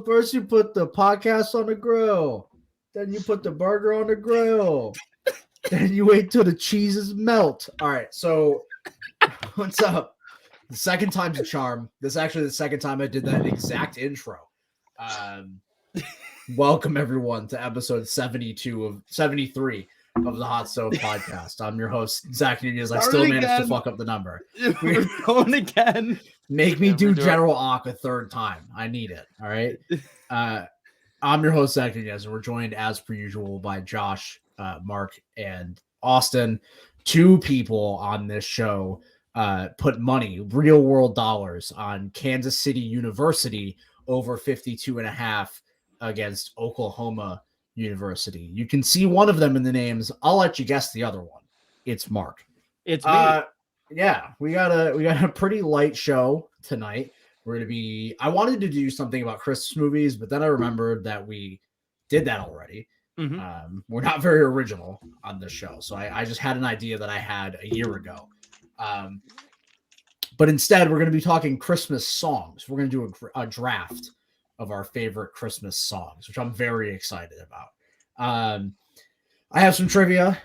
first you put the podcast on the grill, then you put the burger on the grill, then you wait till the cheeses melt. All right, so what's up? The second time's a charm. This is actually the second time I did that exact intro. Welcome everyone to episode 73 of the Hot Stove Podcast. I'm your host, Zach Nunez. I still managed to fuck up the number. We're going again. Make me do General Ock a third time. I need it. All right. I'm your host, Zach Nunez, and we're joined as per usual by Josh, Mark, and Austin. Two people on this show put money, real world dollars, on Kansas City University over 52.5 against Oklahoma University. You can see one of them in the names. I'll let you guess the other one. It's Mark. It's me. Yeah, we got a pretty light show tonight. I wanted to do something about Christmas movies, but then I remembered that we did that already. Mm-hmm. We're not very original on this show, so I just had an idea that I had a year ago. But instead, we're going to be talking Christmas songs. We're going to do a draft of our favorite Christmas songs, which I'm very excited about. I have some trivia.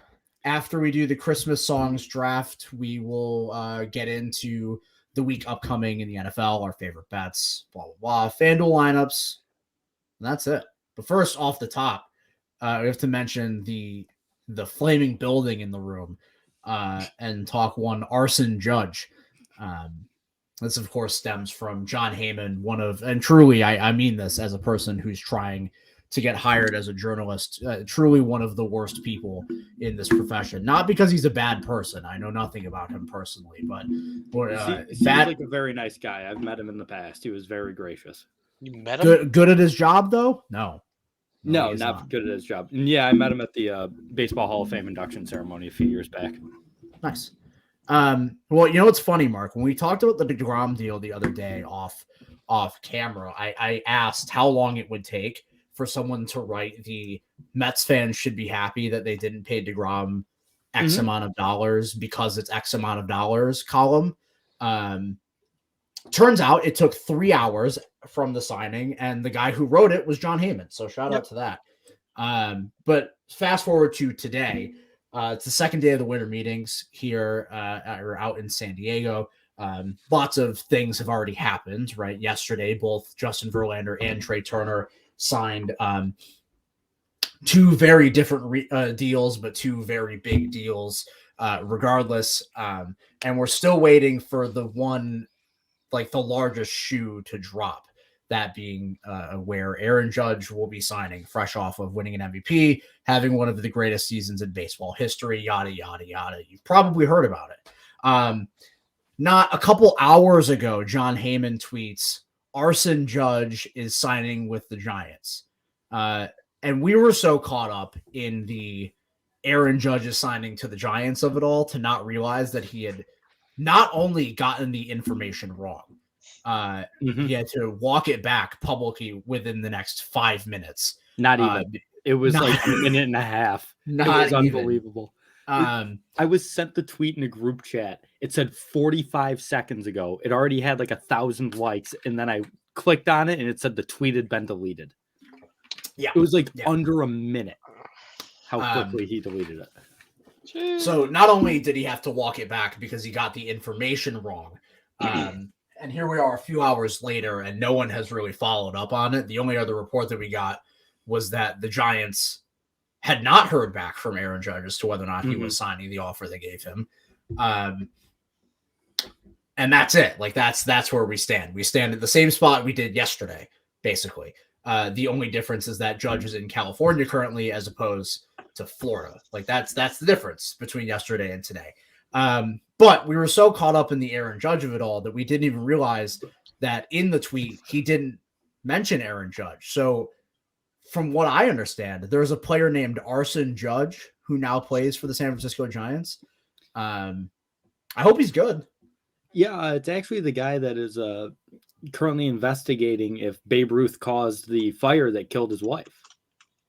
After we do the Christmas songs draft, we will get into the week upcoming in the NFL, our favorite bets, blah, blah, blah, FanDuel lineups, and that's it. But first, off the top, we have to mention the flaming building in the room and talk one Arson Judge. This, of course, stems from John Heyman, and truly, I mean this as a person who's trying to get hired as a journalist, truly one of the worst people in this profession. Not because he's a bad person. I know nothing about him personally, but he seems like a very nice guy. I've met him in the past. He was very gracious. You met him? Good at his job, though? No, not good at his job. And yeah, I met him at the Baseball Hall of Fame induction ceremony a few years back. Nice. Well, you know what's funny, Mark? When we talked about the DeGrom deal the other day off camera, I asked how long it would take for someone to write the Mets fans should be happy that they didn't pay DeGrom X amount of dollars because it's X amount of dollars column. Turns out it took 3 hours from the signing, and the guy who wrote it was John Heyman. So shout out to that. But fast forward to today. It's the second day of the winter meetings here or out in San Diego. Lots of things have already happened, right? Yesterday, both Justin Verlander and Trey Turner signed two very different deals, but two very big deals regardless. And we're still waiting for the one, like the largest shoe to drop. That being where Aaron Judge will be signing fresh off of winning an MVP, having one of the greatest seasons in baseball history, yada, yada, yada. You've probably heard about it. Not a couple hours ago, John Heyman tweets, Arson Judge is signing with the Giants. And we were so caught up in the Aaron Judge is signing to the Giants of it all to not realize that he had not only gotten the information wrong, he had to walk it back publicly within the next 5 minutes. Not even. It was like a minute and a half. It was unbelievable. I was sent the tweet in a group chat. It said 45 seconds ago. It already had like 1,000 likes, and then I clicked on it, and it said the tweet had been deleted. Yeah, it was like under a minute. How quickly he deleted it. So not only did he have to walk it back because he got the information wrong, and here we are a few hours later, and no one has really followed up on it. The only other report that we got was that the Giants had not heard back from Aaron Judge as to whether or not he was signing the offer they gave him. And that's it. Like that's where we stand. We stand at the same spot we did yesterday, basically. The only difference is that Judge is in California currently as opposed to Florida. Like that's the difference between yesterday and today. But we were so caught up in the Aaron Judge of it all that we didn't even realize that in the tweet, he didn't mention Aaron Judge. So from what I understand, there's a player named Arson Judge who now plays for the San Francisco Giants. I hope he's good. Yeah, it's actually the guy that is currently investigating if Babe Ruth caused the fire that killed his wife.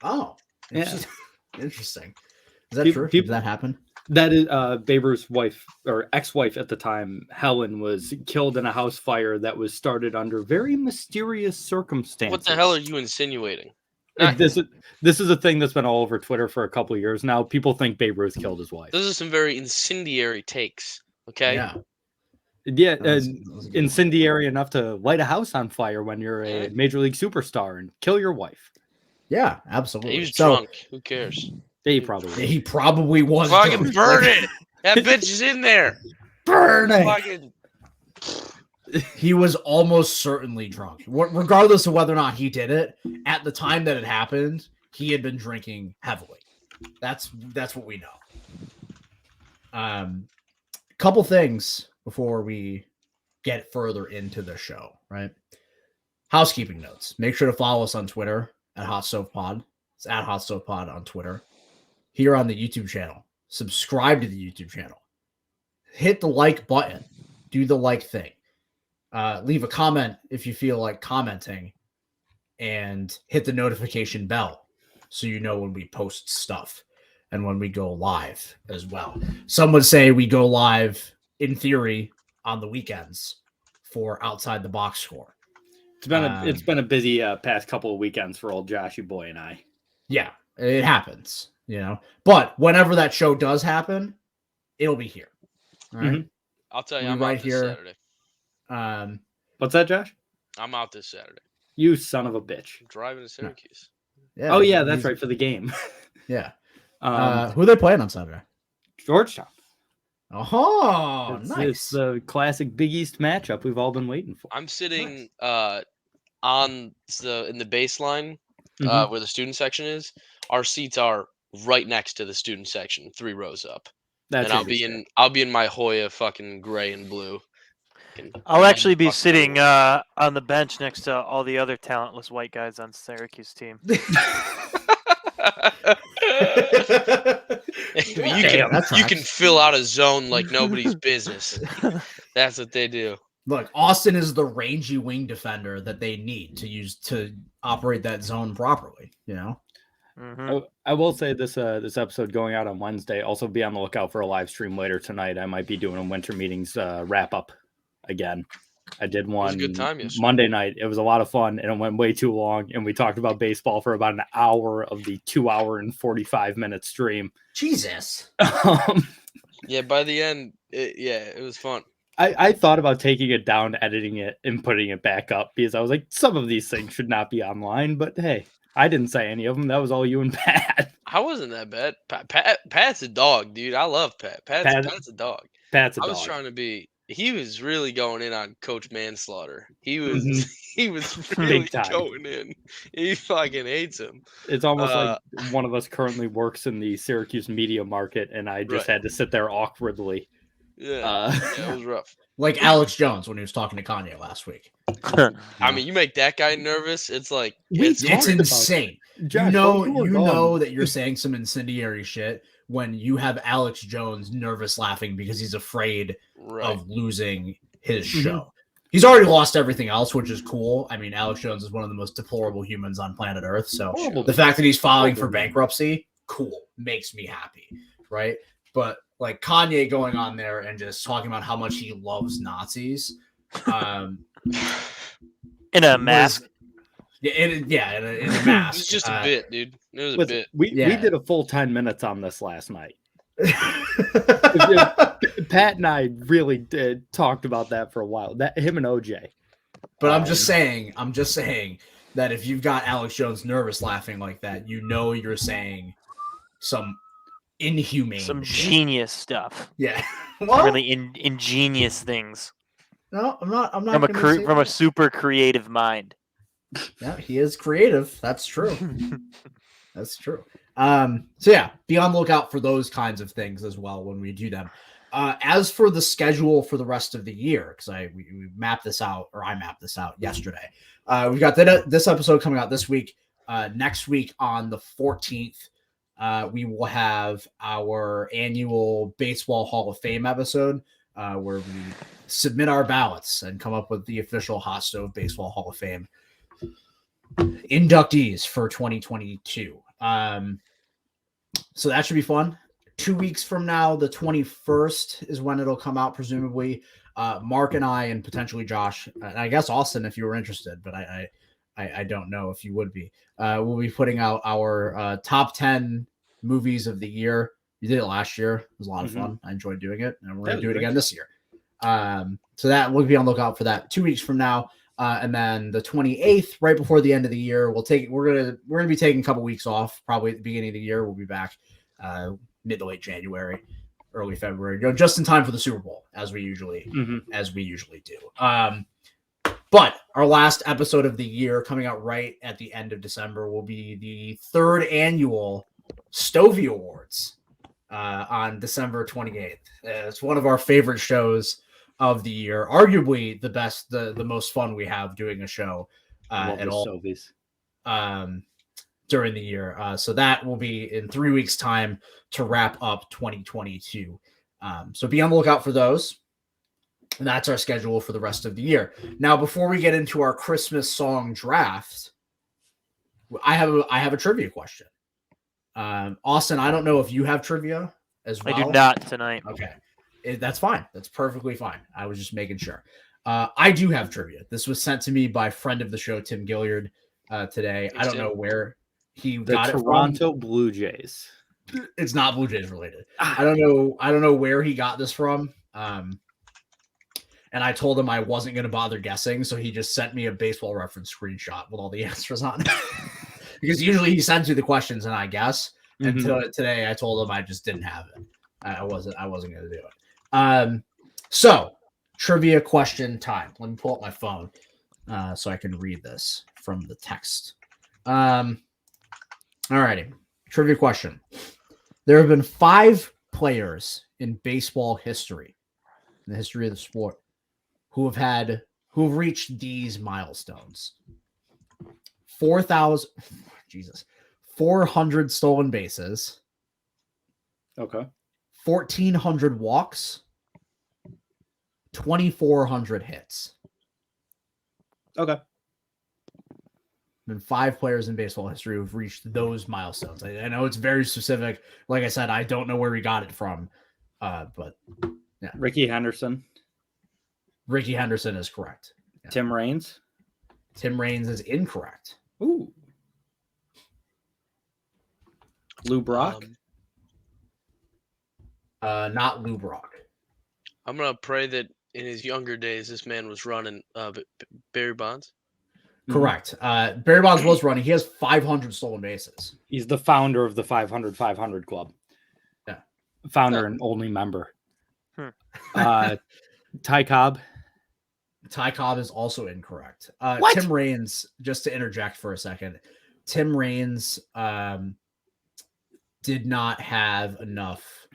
Oh, yeah. Interesting. Is that true? Did that happen? That is Babe Ruth's wife or ex-wife at the time, Helen, was killed in a house fire that was started under very mysterious circumstances. What the hell are you insinuating? This is a thing that's been all over Twitter for a couple of years now. People think Babe Ruth killed his wife. Those are some very incendiary takes. Okay. Yeah, incendiary enough to light a house on fire when you're a major league superstar and kill your wife. Yeah, absolutely. He was drunk. Who cares? He probably was. Fucking burn it! That bitch is in there. Burn it. He was almost certainly drunk. Regardless of whether or not he did it, at the time that it happened, he had been drinking heavily. That's what we know. Couple things before we get further into the show, right? Housekeeping notes. Make sure to follow us on Twitter at Hot Stove Pod. It's at Hot Stove Pod on Twitter. Here on the YouTube channel. Subscribe to the YouTube channel. Hit the like button. Do the like thing. Leave a comment if you feel like commenting. And hit the notification bell so you know when we post stuff and when we go live as well. Some would say we go live, in theory, on the weekends for Outside the Box Score. It's been a busy past couple of weekends for old Joshy boy and I. Yeah, it happens, But whenever that show does happen, it'll be here. All right. Mm-hmm. I'll tell you, I'm right out this here. Saturday. What's that, Josh? I'm out this Saturday. You son of a bitch. I'm driving to Syracuse. Yeah. Oh yeah, that's right, for the game. Yeah. Who are they playing on Saturday? Georgetown. Oh, nice. It's the classic Big East matchup we've all been waiting for. I'm sitting in the baseline where the student section is. Our seats are right next to the student section, 3 rows up. And I'll be in my Hoya fucking gray and blue. I'll actually be sitting on the bench next to all the other talentless white guys on Syracuse team. You can fill out a zone like nobody's business. That's what they do. Look, Austin is the rangy wing defender that they need to use to operate that zone properly. Mm-hmm. I will say this episode going out on Wednesday. Also, be on the lookout for a live stream later tonight. I might be doing a winter meetings wrap up again. I did one. It was a good time yesterday. Monday night. It was a lot of fun, and it went way too long. And we talked about baseball for about an hour of the 2 hour and 45-minute stream. Jesus. Yeah, by the end, it was fun. I thought about taking it down, editing it, and putting it back up because I was like, some of these things should not be online. But hey, I didn't say any of them. That was all you and Pat. I wasn't that bad. Pat's a dog, dude. I love Pat. Pat's a dog. Pat's a dog. I was trying to be. He was really going in on Coach Manslaughter. He was he was really going in. He fucking hates him. It's almost like one of us currently works in the Syracuse media market, and I just had to sit there awkwardly. Yeah, it was rough. Like Alex Jones when he was talking to Kanye last week. I mean, you make that guy nervous. It's like it's insane. Josh, you know that you're saying some incendiary shit when you have Alex Jones nervous laughing because he's afraid of losing his show. He's already lost everything else, which is cool. I mean, Alex Jones is one of the most deplorable humans on planet Earth. So the fact that he's filing for bankruptcy, cool, makes me happy, right? But like Kanye going on there and just talking about how much he loves Nazis. In a mask. In a mask. It was just a bit, dude. It was a bit. We did a full 10 minutes on this last night. Pat and I really talked about that for a while. That him and OJ. But I'm just saying that if you've got Alex Jones nervous laughing like that, you're saying some inhumane, some genius stuff. Yeah, really ingenious things. No, I'm not. From a super creative mind. Yeah, he is creative. That's true. That's true. So yeah, be on the lookout for those kinds of things as well when we do them. As for the schedule for the rest of the year, because we mapped this out, or I mapped this out yesterday. We've got this episode coming out this week. Next week on the 14th, we will have our annual Baseball Hall of Fame episode where we submit our ballots and come up with the official Hot Stove Baseball Hall of Fame inductees for 2022. So that should be fun. 2 weeks from now, the 21st is when it'll come out, presumably. Mark and I, and potentially Josh, and I guess Austin, if you were interested, but I don't know if you would be. We'll be putting out our top 10 movies of the year. We did it last year. It was a lot of fun. I enjoyed doing it, and we're going to do it again this year. So that we'll be on the lookout for that 2 weeks from now. And then the 28th, right before the end of the year, we're gonna be taking a couple weeks off. Probably at the beginning of the year, we'll be back mid to late January, early February, just in time for the Super Bowl, as we usually do. But our last episode of the year, coming out right at the end of December, will be the 3rd annual Stovey Awards on December 28th. It's one of our favorite shows of the year, arguably the best, the most fun we have doing a show at all during the year. So that will be in 3 weeks' time to wrap up 2022. So be on the lookout for those. And that's our schedule for the rest of the year. Now, before we get into our Christmas song draft, I have a trivia question. Austin, I don't know if you have trivia as well. I do not tonight. Okay. That's fine. That's perfectly fine. I was just making sure. I do have trivia. This was sent to me by friend of the show, Tim Gilliard, today. I don't know where he got it from. Toronto Blue Jays. It's not Blue Jays related. I don't know where he got this from. And I told him I wasn't going to bother guessing, so he just sent me a Baseball Reference screenshot with all the answers on it. Because usually he sends you the questions and I guess. And today I told him I just didn't have it. I wasn't going to do it. So trivia question time. Let me pull up my phone so I can read this from the text. All righty. Trivia question. There have been 5 players in baseball history, in the history of the sport, who have reached these milestones. 400 stolen bases. Okay. 1,400 walks, 2,400 hits. Okay. Been 5 players in baseball history who've reached those milestones. I know it's very specific. Like I said, I don't know where he got it from, but yeah. Ricky Henderson. Ricky Henderson is correct. Yeah. Tim Raines. Tim Raines is incorrect. Ooh. Lou Brock. Not Lou Brock. I'm gonna pray that in his younger days, this man was running Barry Bonds. Correct. Barry Bonds was running. He has 500 stolen bases. He's the founder of the 500 Club. Yeah. Founder and only member. Ty Cobb. Ty Cobb is also incorrect. What? Tim Raines, just to interject for a second, Tim Raines did not have enough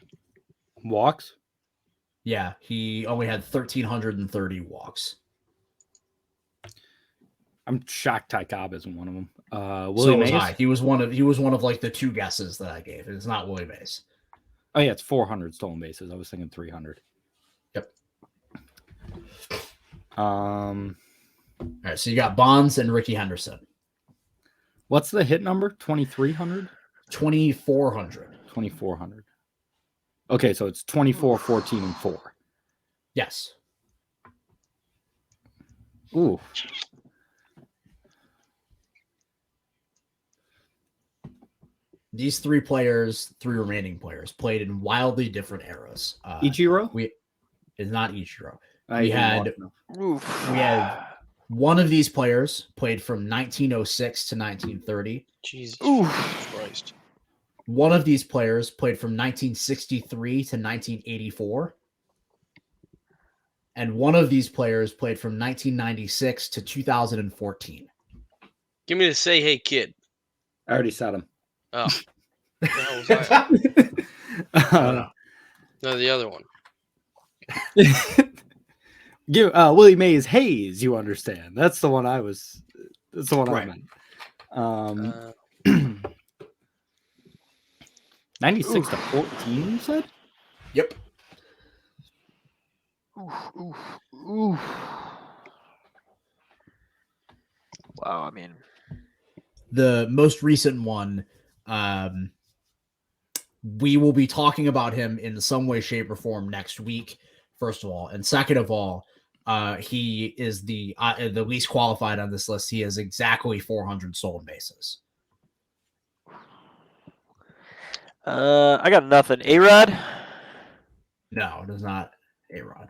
walks. Yeah, he only had 1,330 walks. I'm shocked Ty Cobb isn't one of them. Willie Mays? He was one of like the 2 guesses that I gave. It's not Willie Mays. Oh yeah, it's 400 stolen bases. I was thinking 300. Yep. All right, so you got Bonds and Ricky Henderson. What's the hit number? 2,300? 2,400. 2,400. Okay, so it's 24, 14, and 4. Yes. Ooh. These 3 remaining players, played in wildly different eras. Ichiro? It's not Ichiro. We had one of these players played from 1906 to 1930. Jesus Christ. One of these players played from 1963 to 1984. And one of these players played from 1996 to 2014. Give me the Say Hey Kid. I already said him. Oh. The hell was that? No, the other one. Give Willie Mays Hayes, you understand. That's the one I meant. 96 to 14, you said? Yep. Ooh. Wow, I mean, the most recent one we will be talking about him in some way, shape, or form next week, first of all. And second of all, he is the least qualified on this list. He has exactly 400 stolen bases. I got nothing. A-Rod? No, it is not A-Rod.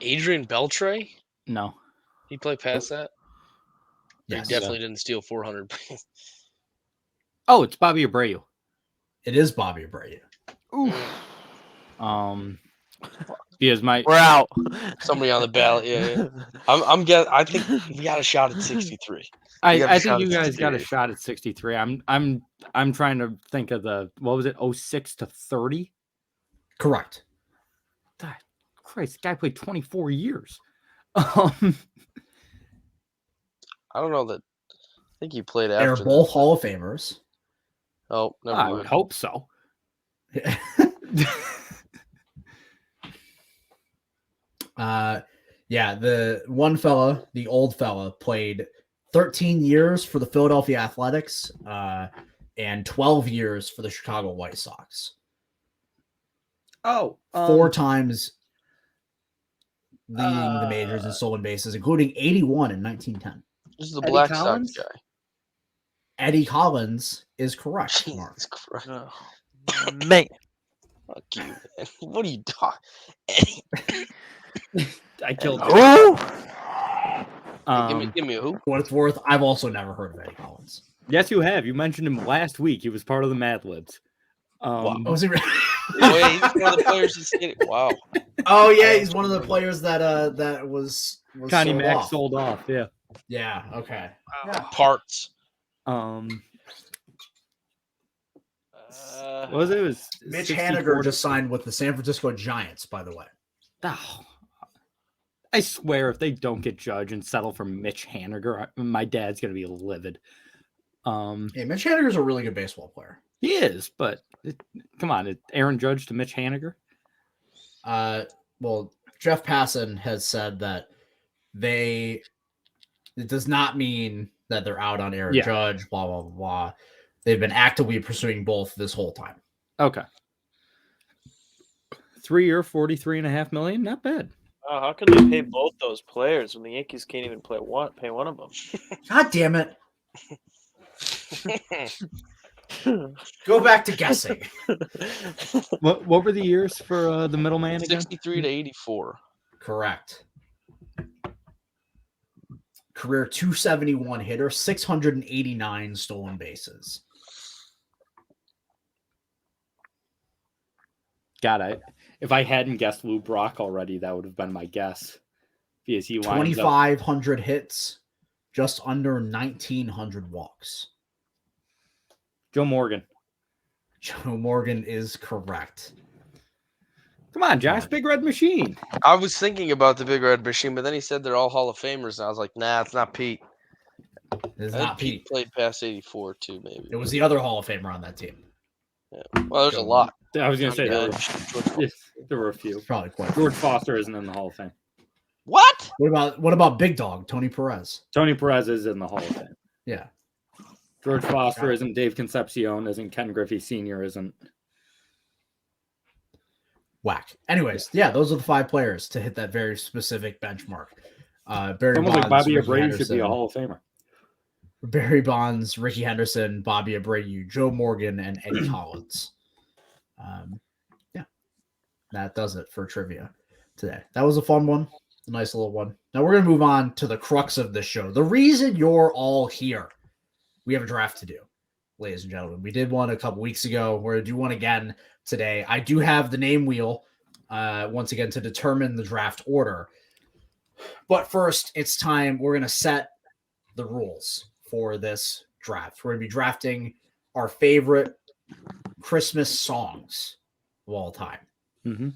Adrian Beltre? No. He played past that? Yes. He definitely didn't steal 400. Oh, it's Bobby Abreu. It is Bobby Abreu. Because we're out. Somebody on the ballot. Yeah. I think we got a shot at 63. I think you guys got a shot at 63. I'm trying to think of what was it, 06 to 30? Correct. God, Christ, the guy played 24 years. I don't know that. I think he played after. They're both Hall of Famers. Oh, never mind. I would hope so. The one fella, the old fella, played 13 years for the Philadelphia Athletics and 12 years for the Chicago White Sox. Oh, 4 times leading the majors in stolen bases, including 81 in 1910. This is the Black Sox guy. Eddie Collins is correct. Jesus Christ. Oh, man. Fuck you, man. What are you talking? Eddie. I killed him. Give me a who? What it's worth, I've also never heard of Eddie Collins. Yes, you have. You mentioned him last week. He was part of the Mad Libs. Was he? Wait, he's one of the players that's getting. Wow. Oh yeah, he's one of the players that was Connie sold Mack off. sold off. Yeah. Yeah. Okay. Parts. What was it? It was Mitch Haniger just signed with the San Francisco Giants, by the way. Oh, I swear, if they don't get Judge and settle for Mitch Haniger, my dad's gonna be livid. Hey, Mitch Haniger's a really good baseball player. He is, but come on, Aaron Judge to Mitch Haniger. Well, Jeff Passan has said that it does not mean that they're out on Aaron Judge, blah, blah, blah. They've been actively pursuing both this whole time. Okay. 3-year, $43.5 million, not bad. Oh, how can they pay both those players when the Yankees can't even pay one of them? God damn it. Go back to guessing. What were the years for the middleman again? 63 to 84. Correct. Career 271 hitter, 689 stolen bases. God, if I hadn't guessed Lou Brock already, that would have been my guess. Because he 2,500 hits, just under 1,900 walks. Joe Morgan. Joe Morgan is correct. Come on, Josh, Big Red Machine. I was thinking about the Big Red Machine, but then he said they're all Hall of Famers, and I was like, nah, it's not Pete. It's not Pete. Played past 84 too, maybe. It was the other Hall of Famer on that team. Yeah. Well, there's a lot. I was going to say there were a few. Probably quite. George Foster isn't in the Hall of Fame. What? What about Big Dog, Tony Perez? Tony Perez is in the Hall of Fame. Yeah. George Foster isn't. Dave Concepcion isn't. Ken Griffey Sr. isn't. Whack. Anyways, yeah, those are the 5 players to hit that very specific benchmark. Barry Almost Bonds, like Bobby Ricky Abreu Henderson, should be a Hall of Famer. Barry Bonds, Ricky Henderson, Bobby Abreu, Joe Morgan, and Eddie Collins. That does it for trivia today. That was a fun one. A nice little one. Now we're going to move on to the crux of the show. The reason you're all here. We have a draft to do, ladies and gentlemen. We did one a couple weeks ago. We're going to do one again today. I do have the name wheel once again to determine the draft order. But first, it's time. We're going to set the rules for this draft. We're going to be drafting our favorite Christmas songs of all time. Mm-hmm.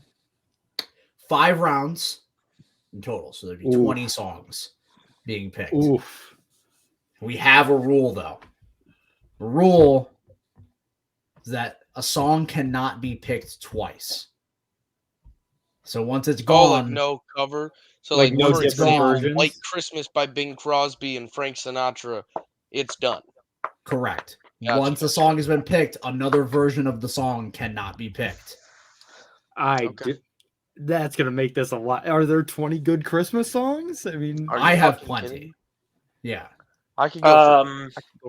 5 rounds in total. So there'd be 20 songs being picked. Oof. We have a rule, though. The rule is that a song cannot be picked twice. So once it's gone, like no cover. So like no for example, versions? White Christmas by Bing Crosby and Frank Sinatra, it's done. Correct. Once a song has been picked, another version of the song cannot be picked. That's gonna make this a lot. Are there 20 good Christmas songs? I mean, I have plenty. Yeah, I could go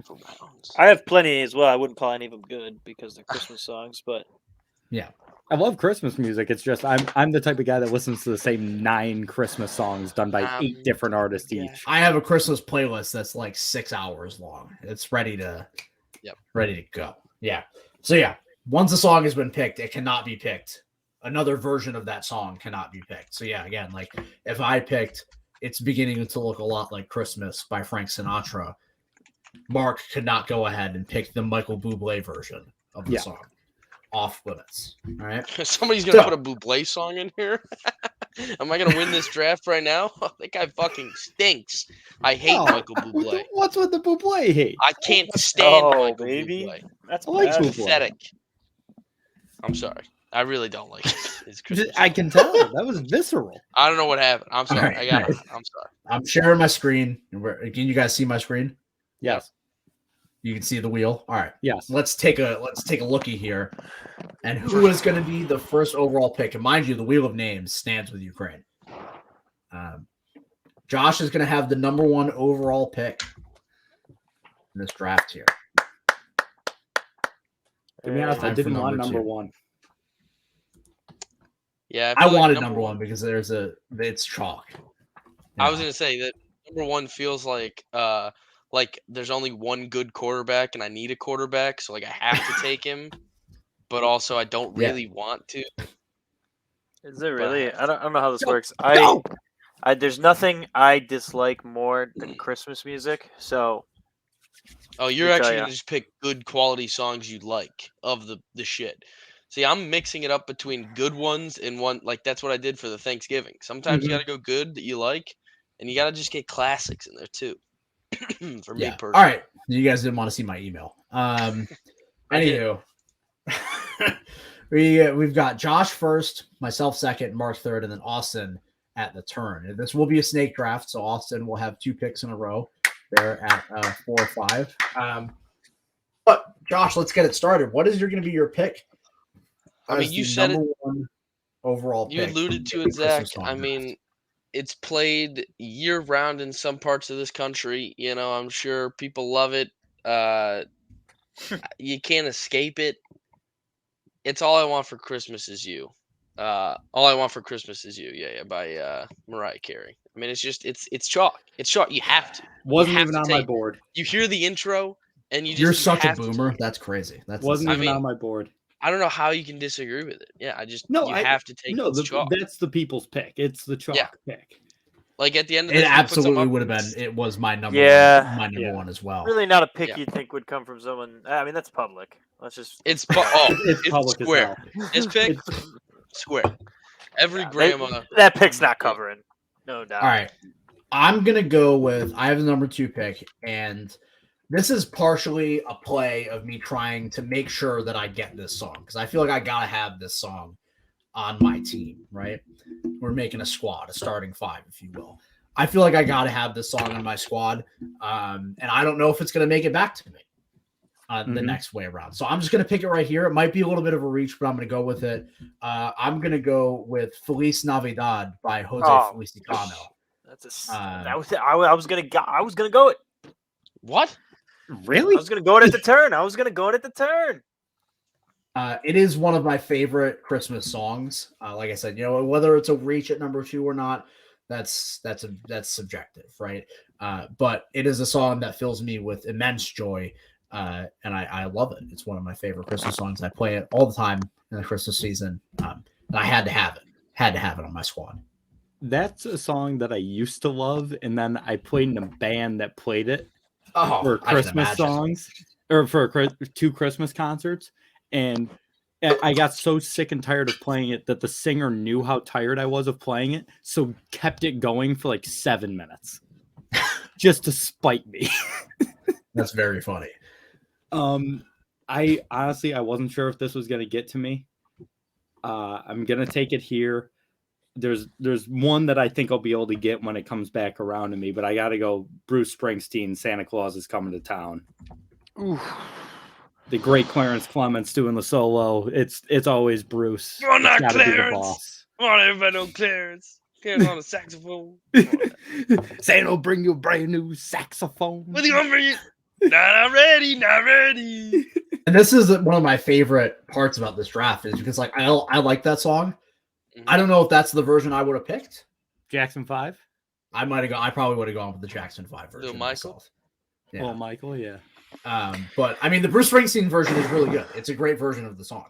for rounds. I have plenty as well. I wouldn't call any of them good because they're Christmas songs, but yeah, I love Christmas music. It's just I'm the type of guy that listens to the same 9 Christmas songs done by 8 different artists each. I have a Christmas playlist that's like 6 hours long. It's ready to go. Yeah. So yeah, once a song has been picked, it cannot be picked. Another version of that song cannot be picked. So yeah, again, like if I picked "It's Beginning to Look a Lot Like Christmas" by Frank Sinatra, Mark could not go ahead and pick the Michael Bublé version of the song. Off limits. All right. Somebody's gonna put a Bublé song in here. Am I gonna win this draft right now? That guy fucking stinks. I hate Michael Bublé. What's with the Bublé hate? I can't stand Michael Bublé. That's pathetic. I'm sorry. I really don't like it. I can tell. That was visceral. I don't know what happened. I'm sorry. Right, I got it. I'm sorry. I'm sharing my screen. Can you guys see my screen? Yes. You can see the wheel. All right. Yes. Let's take a lookie here. And who is going to be the first overall pick? And mind you, the wheel of names stands with Ukraine. Josh is going to have the number 1 overall pick in this draft here. To be honest, I didn't want number 1. Yeah, I wanted number 1 because it's chalk. I was gonna say that number 1 feels like there's only one good quarterback and I need a quarterback, so like I have to take him, but also I don't really want to. Is it really? I don't know how this works. There's nothing I dislike more than Christmas music. So. Oh, you're actually gonna just pick good quality songs you like of the shit. See, I'm mixing it up between good ones and one. Like that's what I did for the Thanksgiving. Sometimes you gotta go good that you like, and you gotta just get classics in there too. For me personally. All right, you guys didn't want to see my email. Anywho, we've got Josh first, myself second, Mark third, and then Austin at the turn. And this will be a snake draft, so Austin will have 2 picks in a row there at 4 or 5. But Josh, let's get it started. What is going to be your pick? I mean, you said number 1 overall. You alluded to it, Zach. I mean, it's played year round in some parts of this country. You know, I'm sure people love it. You can't escape it. It's All I Want for Christmas Is You. All I Want for Christmas Is You. Yeah, by Mariah Carey. I mean, it's chalk. It's chalk. You have to. Wasn't even on my board. You hear the intro and you're such a boomer. That's crazy. That wasn't even on my board. I don't know how you can disagree with it. Yeah, I have to take chalk. That's the people's pick. It's the chalk pick. Like at the end of this, it absolutely would have been. It was my number. My number 1 as well. Really, not a pick you'd think would come from someone. I mean, that's public. Let's just. It's public square. This pick, square. Every grandma. That pick's not covering. No doubt. All right, I'm gonna go with. I have the number 2 pick, and this is partially a play of me trying to make sure that I get this song because I feel like I gotta have this song on my team, right? We're making a squad, a starting 5, if you will. I feel like I gotta have this song on my squad, and I don't know if it's gonna make it back to me the next way around. So I'm just gonna pick it right here. It might be a little bit of a reach, but I'm gonna go with it. I'm gonna go with "Feliz Navidad" by Jose Feliciano. That's I was gonna go it. What? Really? I was gonna go it at the turn. It is one of my favorite Christmas songs. Like I said, whether it's a reach at number 2 or not, that's subjective, right? But it is a song that fills me with immense joy, and I love it. It's one of my favorite Christmas songs. I play it all the time in the Christmas season, and I had to have it on my squad. That's a song that I used to love, and then I played in a band that played it for Christmas songs or for 2 Christmas concerts. And I got so sick and tired of playing it that the singer knew how tired I was of playing it, so kept it going for like 7 minutes just to spite me. That's very funny. I honestly wasn't sure if this was going to get to me. I'm going to take it here. There's one that I think I'll be able to get when it comes back around to me, but I got to go Bruce Springsteen, Santa Claus is Coming to Town. Oof. the great Clarence Clements doing the solo. It's always Bruce. Oh, not Clarence. Be the boss. Come on, everybody know Clarence. Clarence on the saxophone. Saying he'll bring you a brand new saxophone. What are you gonna bring it? Not ready, not ready. And this is one of my favorite parts about this draft is because like I like that song. Mm-hmm. I don't know if that's the version I would have picked. Jackson 5. I probably would have gone with the Jackson 5 version. Michael. Yeah. Oh, Michael, yeah. But I mean, the Bruce Springsteen version is really good. It's a great version of the song.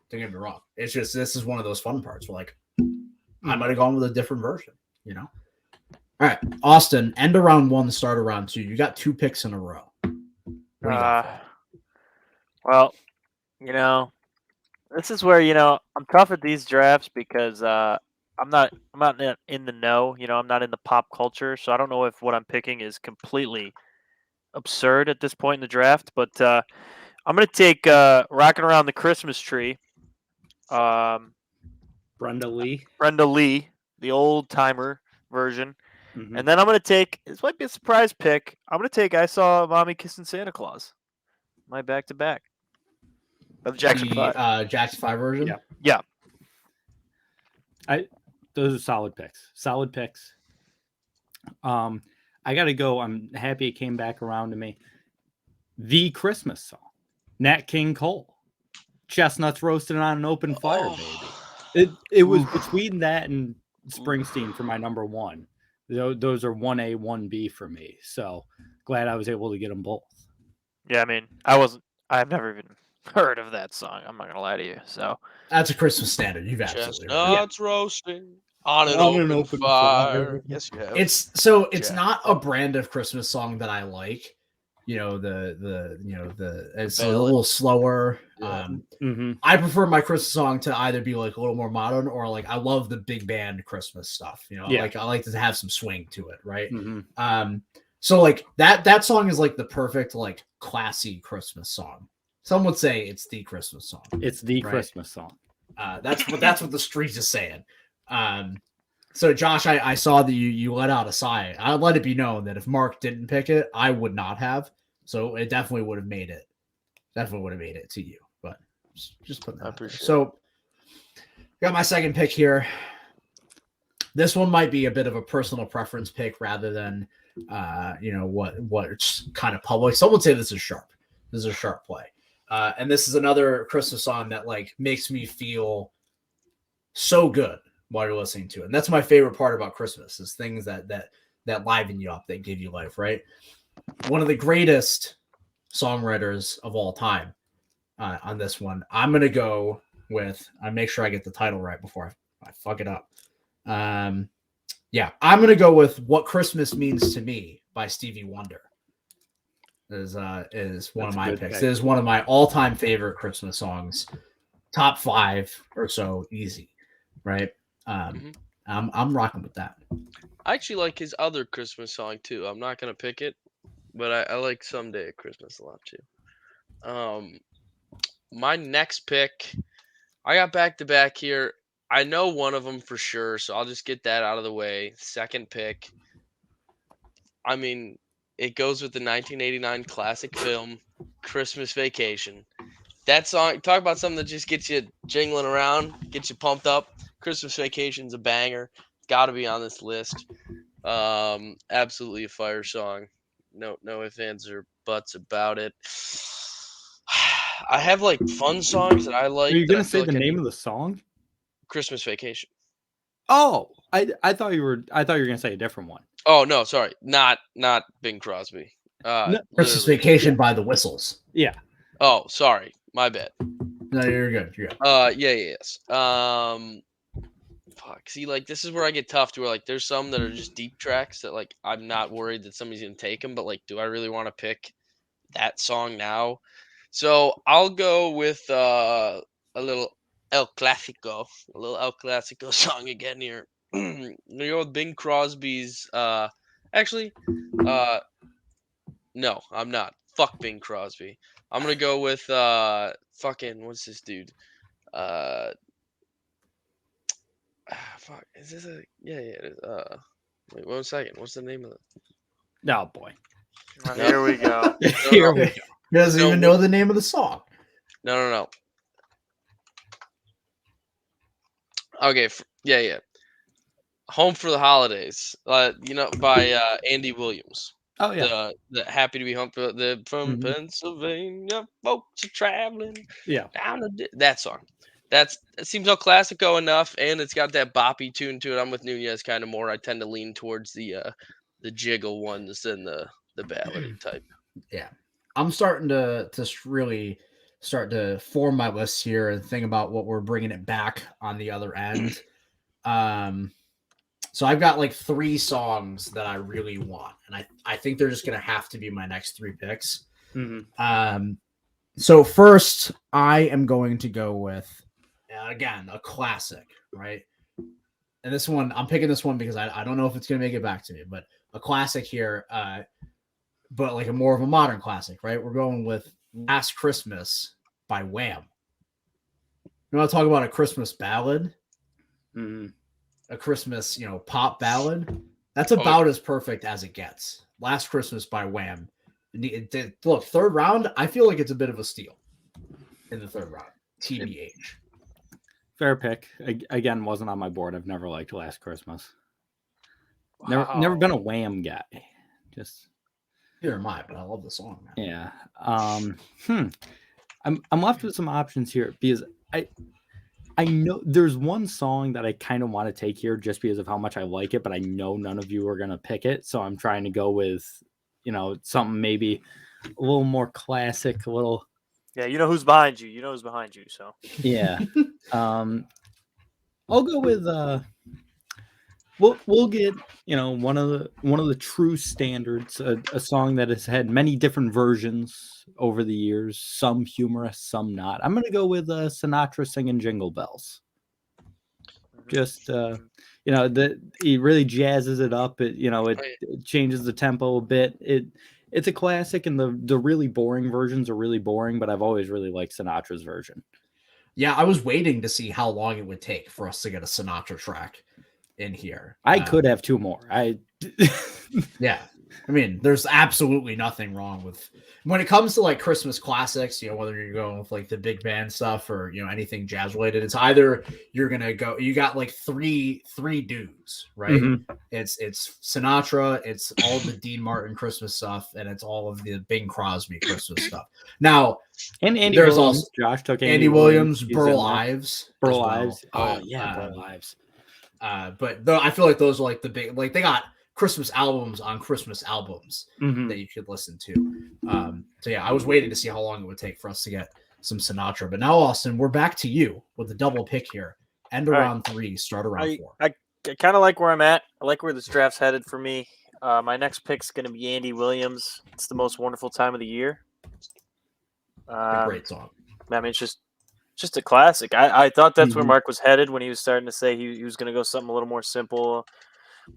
Don't get me wrong. It's just this is one of those fun parts where like I might have gone with a different version. You know. All right, Austin. End of round 1, start of round 2. You got 2 picks in a row. Well, this is where I'm tough at these drafts because I'm not in the know. I'm not in the pop culture, so I don't know if what I'm picking is completely absurd at this point in the draft. But I'm gonna take "Rocking Around the Christmas Tree." Brenda Lee, the old timer version, and then I'm gonna take. This might be a surprise pick. I'm gonna take "I Saw Mommy Kissing Santa Claus." My back to back. Of Jackson 5. Jackson 5 version? Yeah. Those are solid picks. I got to go. I'm happy it came back around to me. The Christmas song. Nat King Cole. Chestnuts roasted on an open fire, baby. It was between that and Springsteen for my number 1. Those are 1A, 1B for me. So glad I was able to get them both. Yeah, I mean, I've never even heard of that song. I'm not gonna lie to you. So that's a Christmas standard. You've absolutely Chestnuts roasting on an open fire. Yes, you have. It's not a brand of Christmas song that I like. It's a little slower. Yeah. I prefer my Christmas song to either be like a little more modern or like I love the big band Christmas stuff. Like I like to have some swing to it, right? So like that song is like the perfect like classy Christmas song. Some would say it's the Christmas song. It's the Christmas song. That's what the street is saying. So Josh, I saw that you let out a sigh. I'd let it be known that if Mark didn't pick it, I would not have. So it definitely would have made it. Definitely would have made it to you. But just put that. I appreciate it. So got my second pick here. This one might be a bit of a personal preference pick rather than what's kind of public. Some would say this is sharp. This is a sharp play. And this is another Christmas song that like makes me feel so good while you're listening to it. And that's my favorite part about Christmas is things that liven you up, that give you life, right? One of the greatest songwriters of all time on this one. I'm going to go with, I make sure I get the title right before I fuck it up. I'm going to go with What Christmas Means to Me by Stevie Wonder. Is one of my picks. It is one of my all-time favorite Christmas songs. Top 5 or so, easy, right? I'm rocking with that. I actually like his other Christmas song too. I'm not gonna pick it, but I like Someday at Christmas a lot too. My next pick, I got back to back here. I know one of them for sure, so I'll just get that out of the way. Second pick, I mean, it goes with the 1989 classic film, Christmas Vacation. That song, talk about something that just gets you jingling around, gets you pumped up. Christmas Vacation's a banger. It's got to be on this list. Absolutely a fire song. No ifs, ands, or buts about it. I have like fun songs that I like. Are you gonna say the name of the song? Christmas Vacation. Oh, I thought you were gonna say a different one. Oh no, sorry, not Bing Crosby. Christmas Vacation by the Whistles. Yeah. Oh, sorry, my bad. No, you're good. You're good. Yes. Fuck. See, like this is where I get tough. To where like there's some that are just deep tracks that like I'm not worried that somebody's gonna take them, but like, do I really want to pick that song now? So I'll go with a little El Clásico song again here. I'm gonna go with Bing Crosby's. Actually, no, I'm not. Fuck Bing Crosby. I'm gonna go with fucking what's this dude? Fuck. Is this a it is. Wait 1 second. What's the name of it? Oh boy. Here we go. Here we go. He doesn't even know the name of the song. No. Okay, yeah. Home for the Holidays, by Andy Williams. Oh yeah, the Happy to Be Home from Pennsylvania, folks are traveling. Yeah, down that song. That seems all classico enough, and it's got that boppy tune to it. I'm with Nunez kind of more. I tend to lean towards the jiggle ones than the ballady type. Yeah, I'm starting to really start to form my list here and think about what we're bringing it back on the other end. So I've got like 3 songs that I really want, and I think they're just gonna have to be my next 3 picks. So first, I am going to go with again a classic, right? And this one, I'm picking this one because I don't know if it's gonna make it back to me, but a classic here, but like a more of a modern classic, right? We're going with "Last Christmas" by Wham. You want to talk about a Christmas ballad? A Christmas, pop ballad. That's about as perfect as it gets. Last Christmas by Wham. Look, third round, I feel like it's a bit of a steal in the third round. TBH. Fair pick. Again, wasn't on my board. I've never liked Last Christmas. Never been a Wham guy. Just neither am I, but I love the song. Man. Yeah. I'm left with some options here because I know there's one song that I kind of want to take here just because of how much I like it, but I know none of you are going to pick it. So I'm trying to go with, something maybe a little more classic, a little. Yeah, you know who's behind you. You know who's behind you. So yeah. I'll go with we'll get one of the true standards, a song that has had many different versions over the years, some humorous, some not. I'm gonna go with Sinatra singing Jingle Bells. Just he really jazzes it up. It changes the tempo a bit. It's a classic, and the really boring versions are really boring, but I've always really liked Sinatra's version. Yeah, I was waiting to see how long it would take for us to get a Sinatra track in here. I could have 2 more. Yeah. I mean, there's absolutely nothing wrong with when it comes to like Christmas classics, whether you're going with like the big band stuff or, anything jazz related, it's either you're going to go, you got like three dudes, right? It's Sinatra, it's all the Dean Martin Christmas stuff, and it's all of the Bing Crosby Christmas stuff. Now, and Andy there's Williams, also Josh took Andy Williams, Burl Ives. Burl Ives. Oh yeah, Burl Ives. But I feel like those are like the big, like they got Christmas albums on Christmas albums that you could listen to. So yeah, I was waiting to see how long it would take for us to get some Sinatra. But now, Austin, we're back to you with the double pick here. End around 3, start around 4. I kind of like where I'm at. I like where this draft's headed for me. My next pick's going to be Andy Williams. It's the most wonderful time of the year. A great song. I mean, it's just a classic. I thought that's where Mark was headed when he was starting to say he was going to go something a little more simple,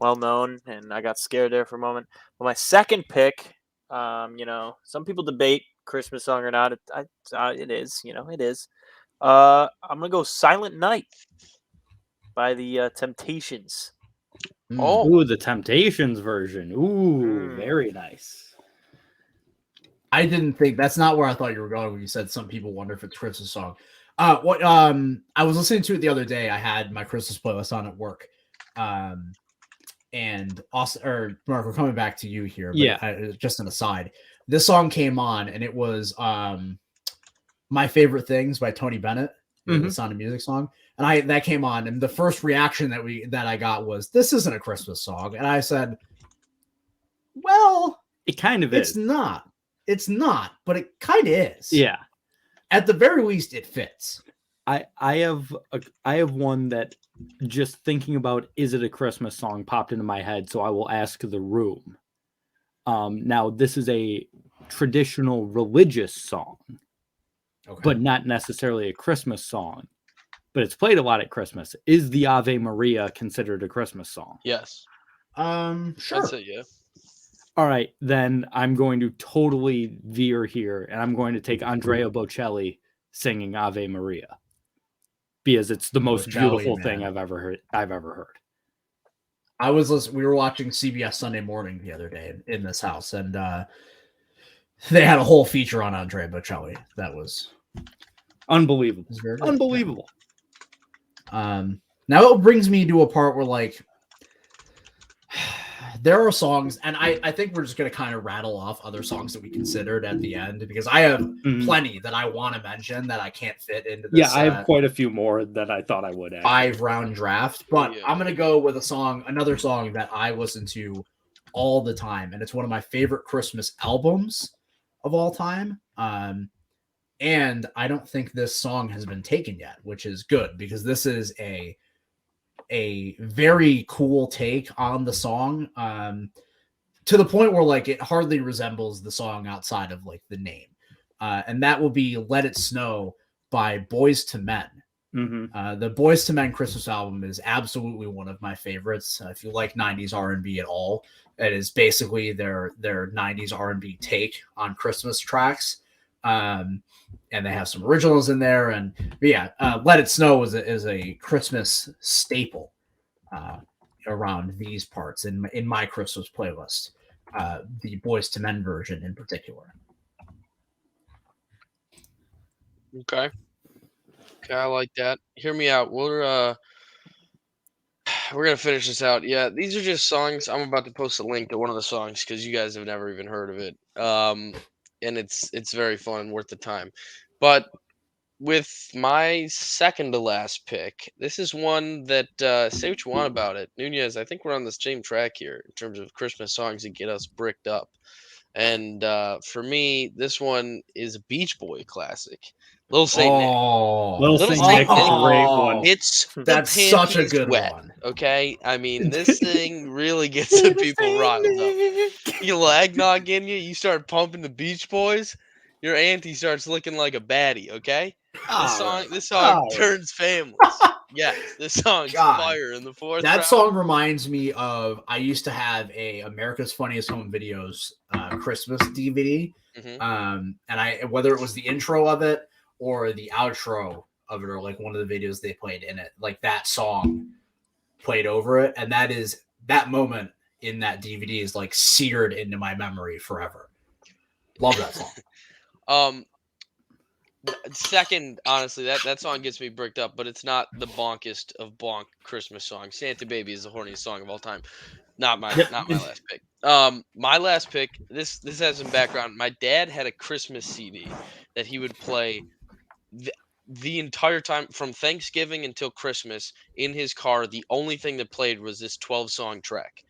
well known, and I got scared there for a moment. But my second pick, some people debate Christmas song or not. It is, it is. I'm gonna go "Silent Night" by the Temptations. Ooh, the Temptations version. Ooh, very nice. I didn't think that's not where I thought you were going when you said some people wonder if it's Christmas song. I was listening to it the other day. I had my Christmas playlist on at work. And Austin, or Mark, we're coming back to you here. But just an aside, this song came on, and it was "My Favorite Things" by Tony Bennett, the Sound of Music song. And that came on, and the first reaction that I got was, "This isn't a Christmas song." And I said, "Well, it kind of is. It's not, but it kind of is. Yeah. At the very least, it fits." I have one that, just thinking about is it a Christmas song, popped into my head, so I will ask the room. Now, this is a traditional religious song, but not necessarily a Christmas song, but it's played a lot at Christmas. Is the Ave Maria considered a Christmas song? Yes. Sure. That's it, yeah. All right, then I'm going to totally veer here, and I'm going to take Andrea Bocelli singing Ave Maria, because it's the most beautiful thing I've ever heard. We were watching CBS Sunday Morning the other day in this house, and they had a whole feature on Andrea Bocelli. That was Unbelievable. Unbelievable. Yeah. Now it brings me to a part where like there are songs, and I think we're just going to kind of rattle off other songs that we considered at the end because I have plenty that I want to mention that I can't fit into this. Yeah, I have quite a few more that I thought I would. 5-round draft, but I'm going to go with another song that I listen to all the time, and it's one of my favorite Christmas albums of all time. And I don't think this song has been taken yet, which is good because this is a very cool take on the song, to the point where like it hardly resembles the song outside of like the name, and that will be "Let It Snow" by Boyz II Men. The Boyz II Men Christmas album is absolutely one of my favorites. If you like 90s R&B at all, it is basically their 90s R&B take on Christmas tracks. And they have some originals in there, and "Let It Snow" is a Christmas staple around these parts in my Christmas playlist. The Boyz II Men version in particular. Okay, I like that. Hear me out. We're gonna finish this out. Yeah, these are just songs. I'm about to post a link to one of the songs because you guys have never even heard of it. And it's very fun and worth the time. But with my second to last pick, this is one that say what you want about it, Nunez. I think we're on the same track here in terms of Christmas songs that get us bricked up. And for me, this one is a Beach Boy classic. Little Saint Nick. Little Saint Nick's a great one. That's such a good one. Okay, I mean this thing really gets the people riled up. You eggnog in you, you start pumping the Beach Boys. Your auntie starts looking like a baddie. Okay, this song turns families. Yes, this song's fire in the fourth. That song reminds me of I used to have a America's Funniest Home Videos Christmas DVD, and whether it was the intro of it or the outro of it, or like one of the videos they played in it, like that song played over it, and that moment in that DVD is like seared into my memory forever. Love that song. Second, honestly, that song gets me bricked up, but it's not the bonkest of bonk Christmas songs. Santa Baby is the horniest song of all time. Not my last pick. My last pick. This has some background. My dad had a Christmas CD that he would play the entire time from Thanksgiving until Christmas in his car. The only thing that played was this 12-song track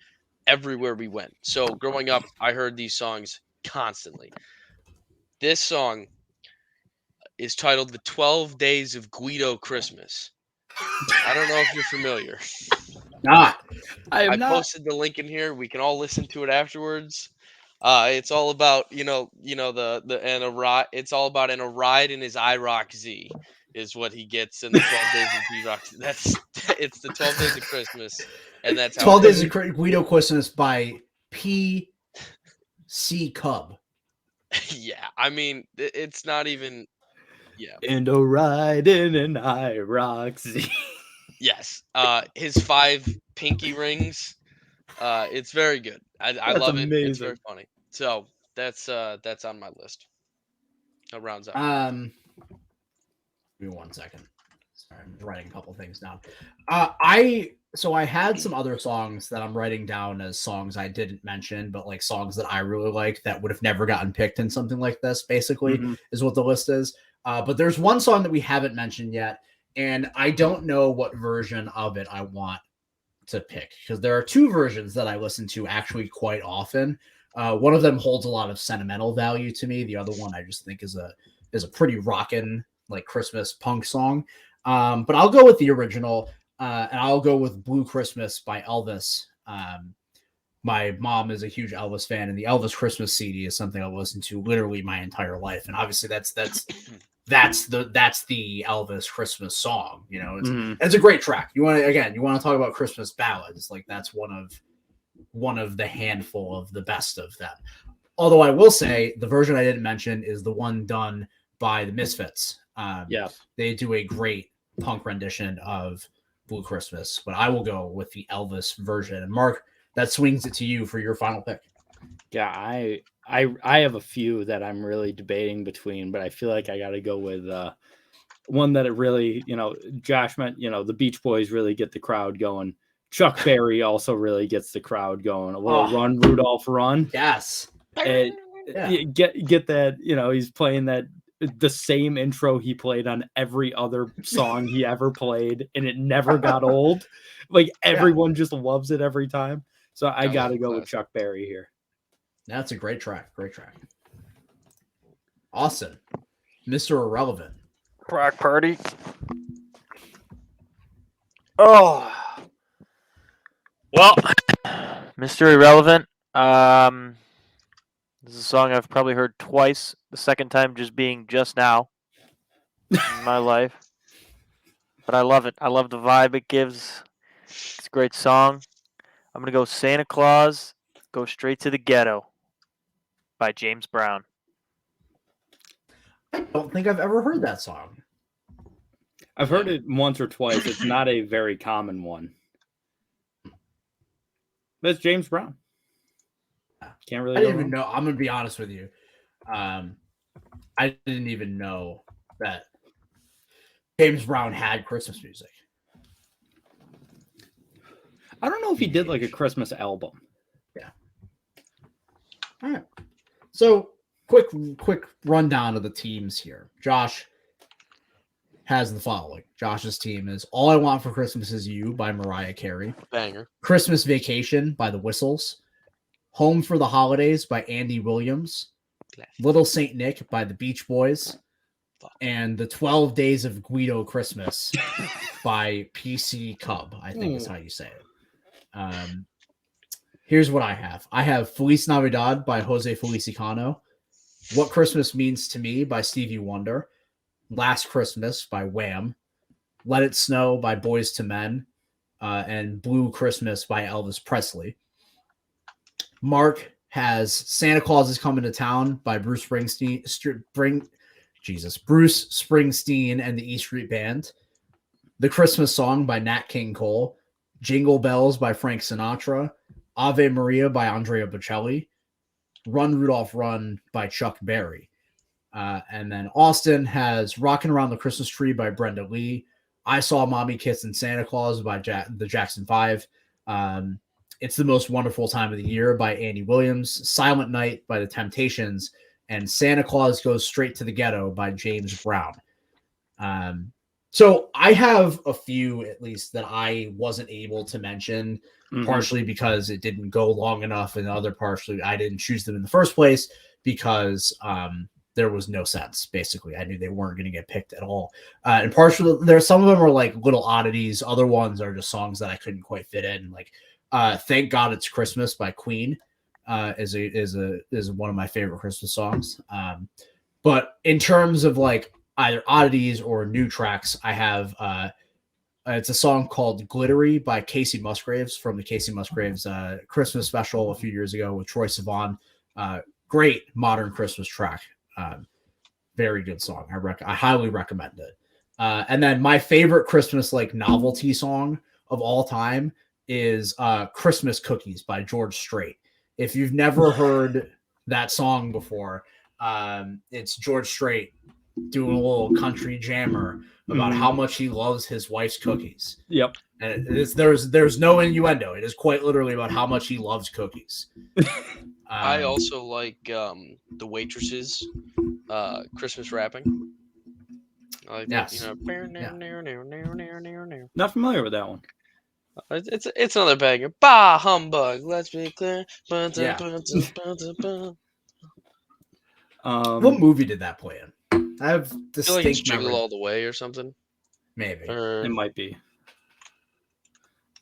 everywhere we went. So growing up, I heard these songs constantly. This song is titled "The 12 Days of Guido Christmas." I don't know if you're familiar. I posted the link in here. We can all listen to it afterwards. It's all about it's all about a ride in his IROC Z is what he gets in the 12 days of G-Rock. It's the 12 days of Christmas, and that's 12 Days of Guido Christmas by P.C. Cub. Yeah, I mean it's not even. Yeah. And a ride in an IROC Z. Yes. His 5 pinky rings. It's very good. I love it. It's very funny. So that's on my list. That rounds out. Give me 1 second. Sorry, I'm writing a couple things down. I had some other songs that I'm writing down as songs I didn't mention, but like songs that I really like that would have never gotten picked in something like this, basically, is what the list is. But there's one song that we haven't mentioned yet, and I don't know what version of it I want to pick because there are 2 versions that I listen to actually quite often. One of them holds a lot of sentimental value to me. The other one I just think is a pretty rockin' like Christmas punk song. But I'll go with the original, and I'll go with "Blue Christmas" by Elvis. My mom is a huge Elvis fan, and the Elvis Christmas CD is something I've listened to literally my entire life. And obviously that's the Elvis Christmas song. You know, it's a great track. You want to talk about Christmas ballads? Like that's one of the handful of the best of them. Although I will say the version I didn't mention is the one done by the Misfits. They do a great punk rendition of "Blue Christmas," but I will go with the Elvis version. And Mark, that swings it to you for your final pick. Yeah, I have a few that I'm really debating between, but I feel like I got to go with one that it really, Josh meant, the Beach Boys really get the crowd going. Chuck Berry also really gets the crowd going. A little Run, Rudolph, Run. Yes. And get that, he's playing the same intro he played on every other song he ever played, and it never got old. Like everyone just loves it every time. So I got to go with Chuck Berry here. That's a great track. Great track. Austin, Mr. Irrelevant. Rock Party. Oh. Well, Mr. Irrelevant. This is a song I've probably heard twice. The second time just being just now in my life. But I love it. I love the vibe it gives. It's a great song. I'm going to go Santa Claus, Go Straight to the Ghetto by James Brown. I don't think I've ever heard that song. I've heard it once or twice. It's not a very common one. That's James Brown. Can't really. I didn't even know. I'm gonna be honest with you. I didn't even know that James Brown had Christmas music. I don't know if he did like a Christmas album. Yeah. All right. So quick rundown of the teams here. Josh has the following. Josh's team is All I Want for Christmas Is You by Mariah Carey. Banger. Christmas Vacation by the Whistles. Home for the Holidays by Andy Williams. Little Saint Nick by the Beach Boys. And The 12 Days of Guido Christmas by PC Cub, I think is how you say it. Here's what I have. I have Feliz Navidad by Jose Feliciano. What Christmas Means to Me by Stevie Wonder. Last Christmas by Wham. Let It Snow by Boys to Men. And Blue Christmas by Elvis Presley. Mark has Santa Claus Is Coming to Town by Bruce Springsteen and the E Street Band. The Christmas Song by Nat King Cole. Jingle Bells by Frank Sinatra. Ave Maria by Andrea Bocelli. Run, Rudolph, Run by Chuck Berry. And then Austin has Rockin' Around the Christmas Tree by Brenda Lee. I Saw Mommy Kissing Santa Claus by the Jackson 5. It's the Most Wonderful Time of the Year by Andy Williams. Silent Night by the Temptations. And Santa Claus Goes Straight to the Ghetto by James Brown. So I have a few, at least, that I wasn't able to mention, partially because it didn't go long enough, and other partially I didn't choose them in the first place because there was no sense. Basically, I knew they weren't going to get picked at all. And partially, some of them are like little oddities. Other ones are just songs that I couldn't quite fit in. Like "Thank God It's Christmas" by Queen is one of my favorite Christmas songs. But in terms of like either oddities or new tracks, I have it's a song called "Glittery" by Casey Musgraves from the Casey Musgraves Christmas special a few years ago with Troye Sivan. Great modern Christmas track. Very good song. I highly recommend it. And then my favorite Christmas like novelty song of all time is "Christmas Cookies" by George Strait. If you've never heard that song before, it's George Strait doing a little country jammer about how much he loves his wife's cookies. Yep. And there's no innuendo. It is quite literally about how much he loves cookies. I also like the Waitresses Christmas rapping. I like yes. That, Not familiar with that one. It's another banger. Bah humbug. Let's be clear. Yeah. What movie did that play in? I have I feel like it's distinct Jingle memory. All the Way or something. Maybe. It might be.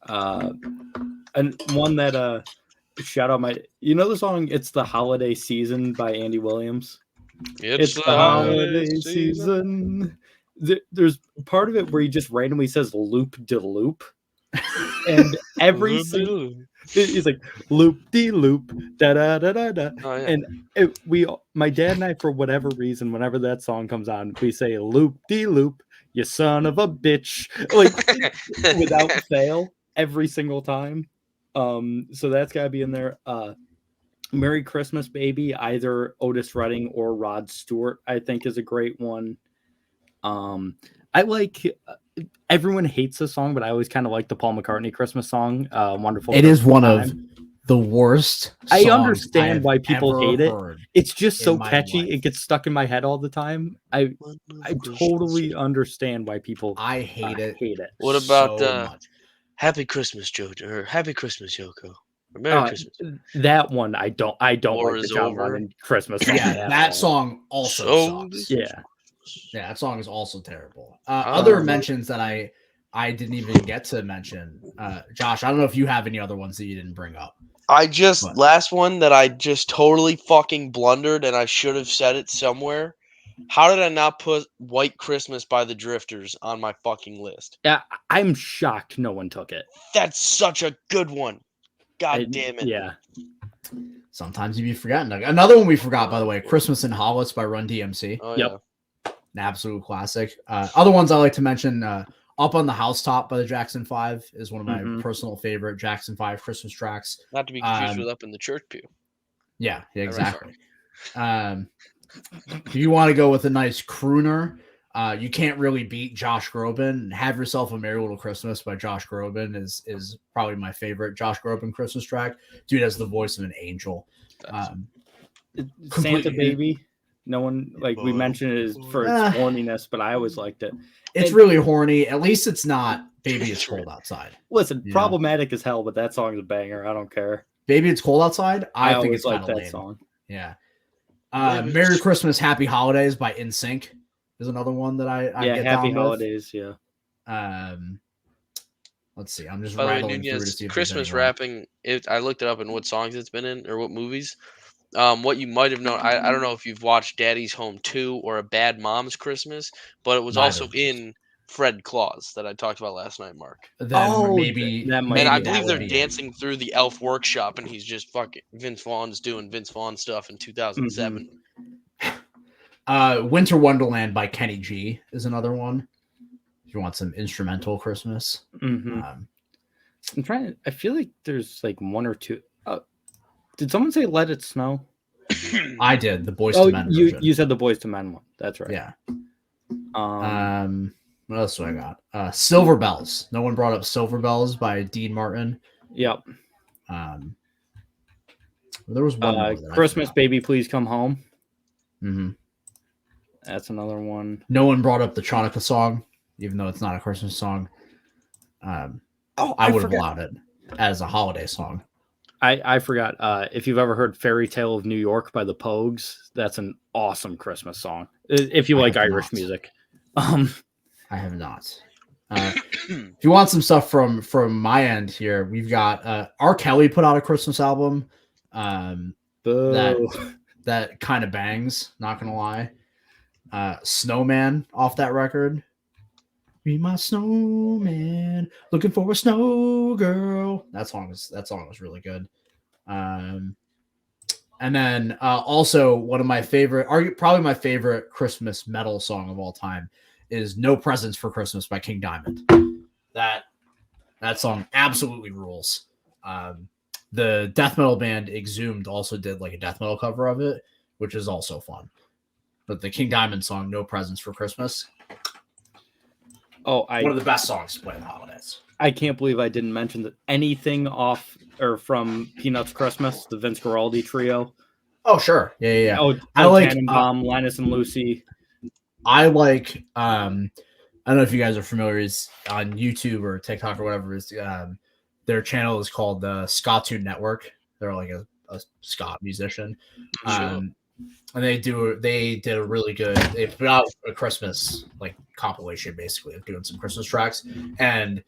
And one that shout out the song "It's the Holiday Season" by Andy Williams. It's the holiday season. There's part of it where he just randomly says "loop de loop," and every single he's like "loop de loop da da da da da," Oh, yeah. and my dad and I, for whatever reason, whenever that song comes on, we say "loop de loop, you son of a bitch," like without fail every single time. So that's got to be in there. "Merry Christmas, Baby," either Otis Redding or Rod Stewart, I think, is a great one. I like. Everyone hates this song, but I always kind of like the Paul McCartney Christmas song. Wonderful. It is one of the worst. I understand why people hate it. It's just so catchy. Life. It gets stuck in my head all the time. I totally understand why people hate it. What about Happy Christmas, Jojo, or Happy Christmas, Yoko? Or Merry Christmas. That one I don't War like the is John over. Lennon Christmas song. Yeah, that song also sucks. Yeah, that song is also terrible. Other mentions that I didn't even get to mention. Josh, I don't know if you have any other ones that you didn't bring up. Last one that I just totally fucking blundered, and I should have said it somewhere. How did I not put White Christmas by the Drifters on my fucking list? Yeah, I'm shocked no one took it. That's such a good one. God damn it. Yeah. Sometimes you'd be forgotten. Another one we forgot, by the way, Christmas in Hollis by Run DMC. Oh, yep. Yeah. An absolute classic. Other ones I like to mention, Up on the Housetop by the Jackson 5 is one of my personal favorite Jackson 5 Christmas tracks. Not to be confused with Up in the Church Pew. Yeah, exactly. If you want to go with a nice crooner, you can't really beat Josh Groban. Have Yourself a Merry Little Christmas by Josh Groban is probably my favorite Josh Groban Christmas track. Dude has the voice of an angel. Santa Baby. No one, like we mentioned, it is for its horniness, but I always liked it. It's really horny. At least it's not Baby It's Cold Outside. Listen, problematic as hell, but that song is a banger. I don't care. Baby It's Cold Outside? I think it's like that lame. song. Yeah. Merry Christmas, Happy Holidays by NSYNC is another one that I get Happy down Holidays, with. Let's see. I'm just rattling through to see if Christmas rapping. I looked it up and what songs it's been in or what movies. What you might have known, I don't know if you've watched Daddy's Home 2 or A Bad Mom's Christmas, but it was also in Fred Claus that I talked about last night, Mark. Maybe and I believe they're dancing through the Elf Workshop, and he's just fucking Vince Vaughn's doing Vince Vaughn stuff in 2007. Winter Wonderland by Kenny G is another one. If you want some instrumental Christmas. I'm trying. I feel like there's like one or two. Did someone say "Let It Snow"? I did. The Boys to Men version. You said the Boys to Men one. That's right. Yeah. What else do I got? Silver Bells. No one brought up Silver Bells by Dean Martin. Yep. There was one. Christmas Baby, Please Come Home. That's another one. No one brought up the Chanukah song, even though it's not a Christmas song. I would have allowed it as a holiday song. I forgot. If you've ever heard Fairy Tale of New York by the Pogues, that's an awesome Christmas song. If you like Irish music. I have not. If you want some stuff from my end here, we've got R. Kelly put out a Christmas album that kind of bangs, not gonna lie. Snowman off that record. Be my snowman, looking for a snow girl. That song was really good. And then also one of my favorite, probably my favorite Christmas metal song of all time is "No Presents for Christmas" by King Diamond. That song absolutely rules. The death metal band Exhumed also did like a death metal cover of it, which is also fun. But the King Diamond song "No Presents for Christmas." One of the best songs to play in the holidays. I can't believe I didn't mention that anything off or from Peanuts Christmas, the Vince Guaraldi trio. Oh, sure. Yeah. Oh, I like Tannenbaum, Linus and Lucy. I like, I don't know if you guys are familiar, is on YouTube or TikTok or whatever, is their channel is called the Ska-Tune Network. They're like a ska musician. And they did a really good, they put out a Christmas like compilation basically of doing some Christmas tracks. And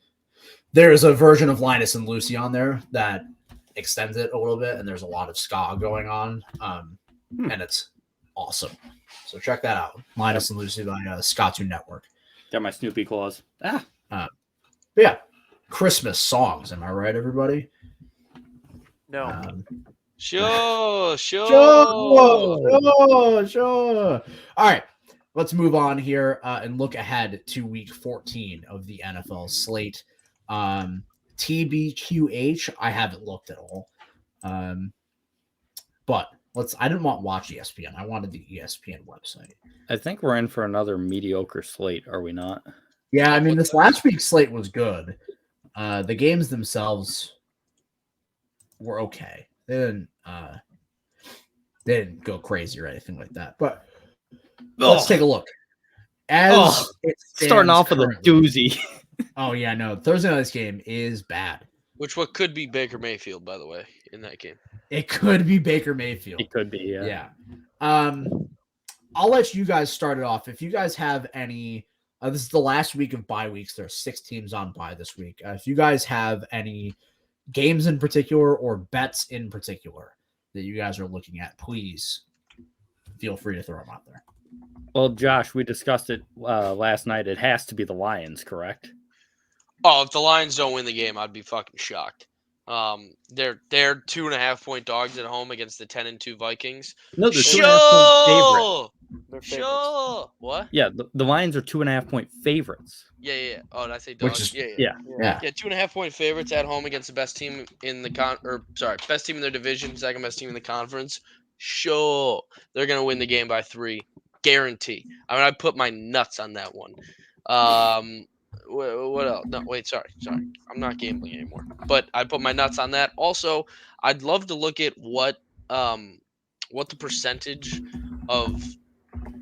there's a version of Linus and Lucy on there that extends it a little bit, and there's a lot of ska going on. And it's awesome. So check that out. Linus and Lucy by Ska-Tune Network. Got my Snoopy claws. Yeah. Christmas songs, am I right, everybody? No. Sure. All right, let's move on here and look ahead to week 14 of the NFL slate. TBQH, I haven't looked at all. But I didn't want Watch ESPN. I wanted the ESPN website. I think we're in for another mediocre slate, are we not? Yeah, I mean, this last week's slate was good. The games themselves were okay. They didn't go crazy or anything like that. But let's take a look. Starting off with a doozy. Oh yeah, no. Thursday night's game is bad. What could be Baker Mayfield, by the way, in that game. It could be Baker Mayfield. It could be, yeah. I'll let you guys start it off. If you guys have any, this is the last week of bye weeks. There are 6 teams on bye this week. If you guys have any games in particular or bets in particular that you guys are looking at, please feel free to throw them out there. Well, Josh, we discussed it last night. It has to be the Lions, correct? Oh, if the Lions don't win the game, I'd be fucking shocked. They're 2.5-point dogs at home against the 10-2 Vikings. No, they're 2.5-point favorites. Sure. What? Yeah, the Lions are 2.5-point favorites. Yeah. Oh, did I say dogs? Yeah. 2.5-point favorites at home against the best team in the best team in their division, second best team in the conference. Sure, they're gonna win the game by 3, guarantee. I mean, I put my nuts on that one. What else? No, wait, sorry. I'm not gambling anymore. But I put my nuts on that. Also, I'd love to look at what the percentage of,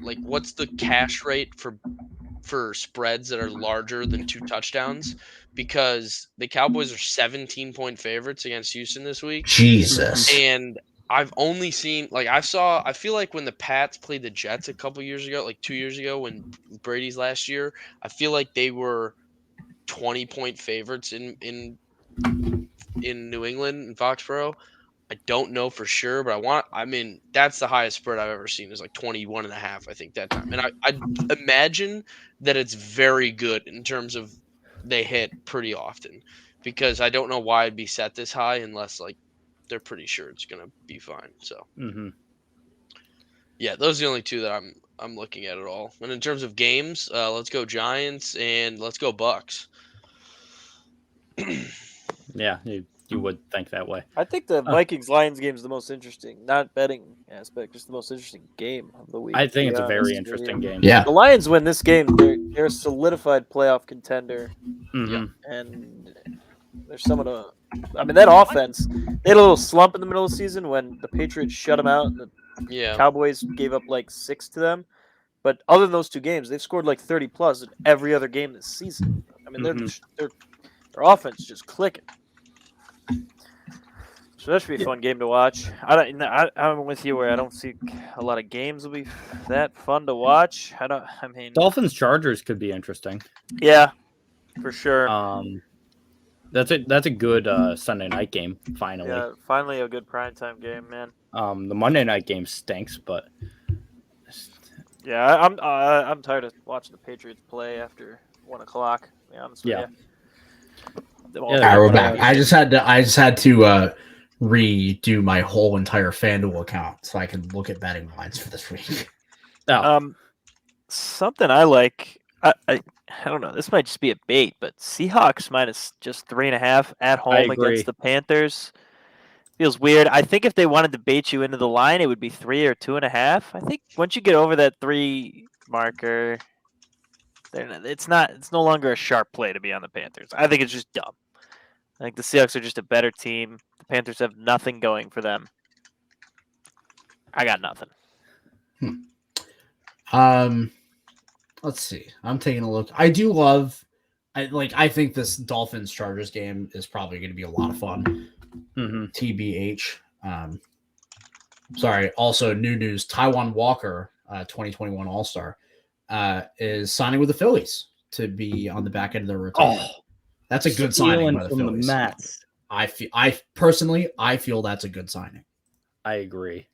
like, what's the cash rate for spreads that are larger than 2 touchdowns, because the Cowboys are 17-point favorites against Houston this week. Jesus. And I've only seen, like, I feel like when the Pats played the Jets a couple years ago, like 2 years ago, when Brady's last year, I feel like they were 20-point favorites in New England and Foxborough. I don't know for sure, but that's the highest spread I've ever seen, is like 21.5, I think, that time. And I imagine that it's very good in terms of they hit pretty often, because I don't know why it'd be set this high unless, like, they're pretty sure it's gonna be fine. So, yeah, those are the only 2 that I'm looking at all. And in terms of games, let's go Giants and let's go Bucks. Yeah, you would think that way. I think the Vikings-Lions game is the most interesting, not betting aspect, just the most interesting game of the week. I think it's a very interesting game. Yeah. The Lions win this game, they're a solidified playoff contender, and there's someone to. I mean, that offense, they had a little slump in the middle of the season when the Patriots shut them out and the Cowboys gave up like 6 to them. But other than those 2 games, they've scored like 30+ in every other game this season. I mean, their offense is just clicking. So that should be a fun game to watch. I'm with you where I don't see a lot of games will be that fun to watch. Dolphins Chargers could be interesting. Yeah, for sure. That's a good Sunday night game. Finally, yeah, finally a good primetime game, man. The Monday night game stinks, but yeah, I'm tired of watching the Patriots play after 1:00. To be honest with you. All right, we're back. I just had to redo my whole entire FanDuel account so I can look at betting lines for this week. Something I like. I don't know. This might just be a bait, but Seahawks minus just 3.5 at home against the Panthers feels weird. I think if they wanted to bait you into the line, it would be 3 or 2.5. I think once you get over that 3 marker, it's no longer a sharp play to be on the Panthers. I think it's just dumb. I think the Seahawks are just a better team. The Panthers have nothing going for them. I got nothing. Let's see. I'm taking a look. I think this Dolphins Chargers game is probably going to be a lot of fun. TBH. Sorry. Also, new news. Taiwan Walker, 2021 All-Star, is signing with the Phillies to be on the back end of their rotation. That's a good signing by the Phillies. I personally feel that's a good signing. I agree.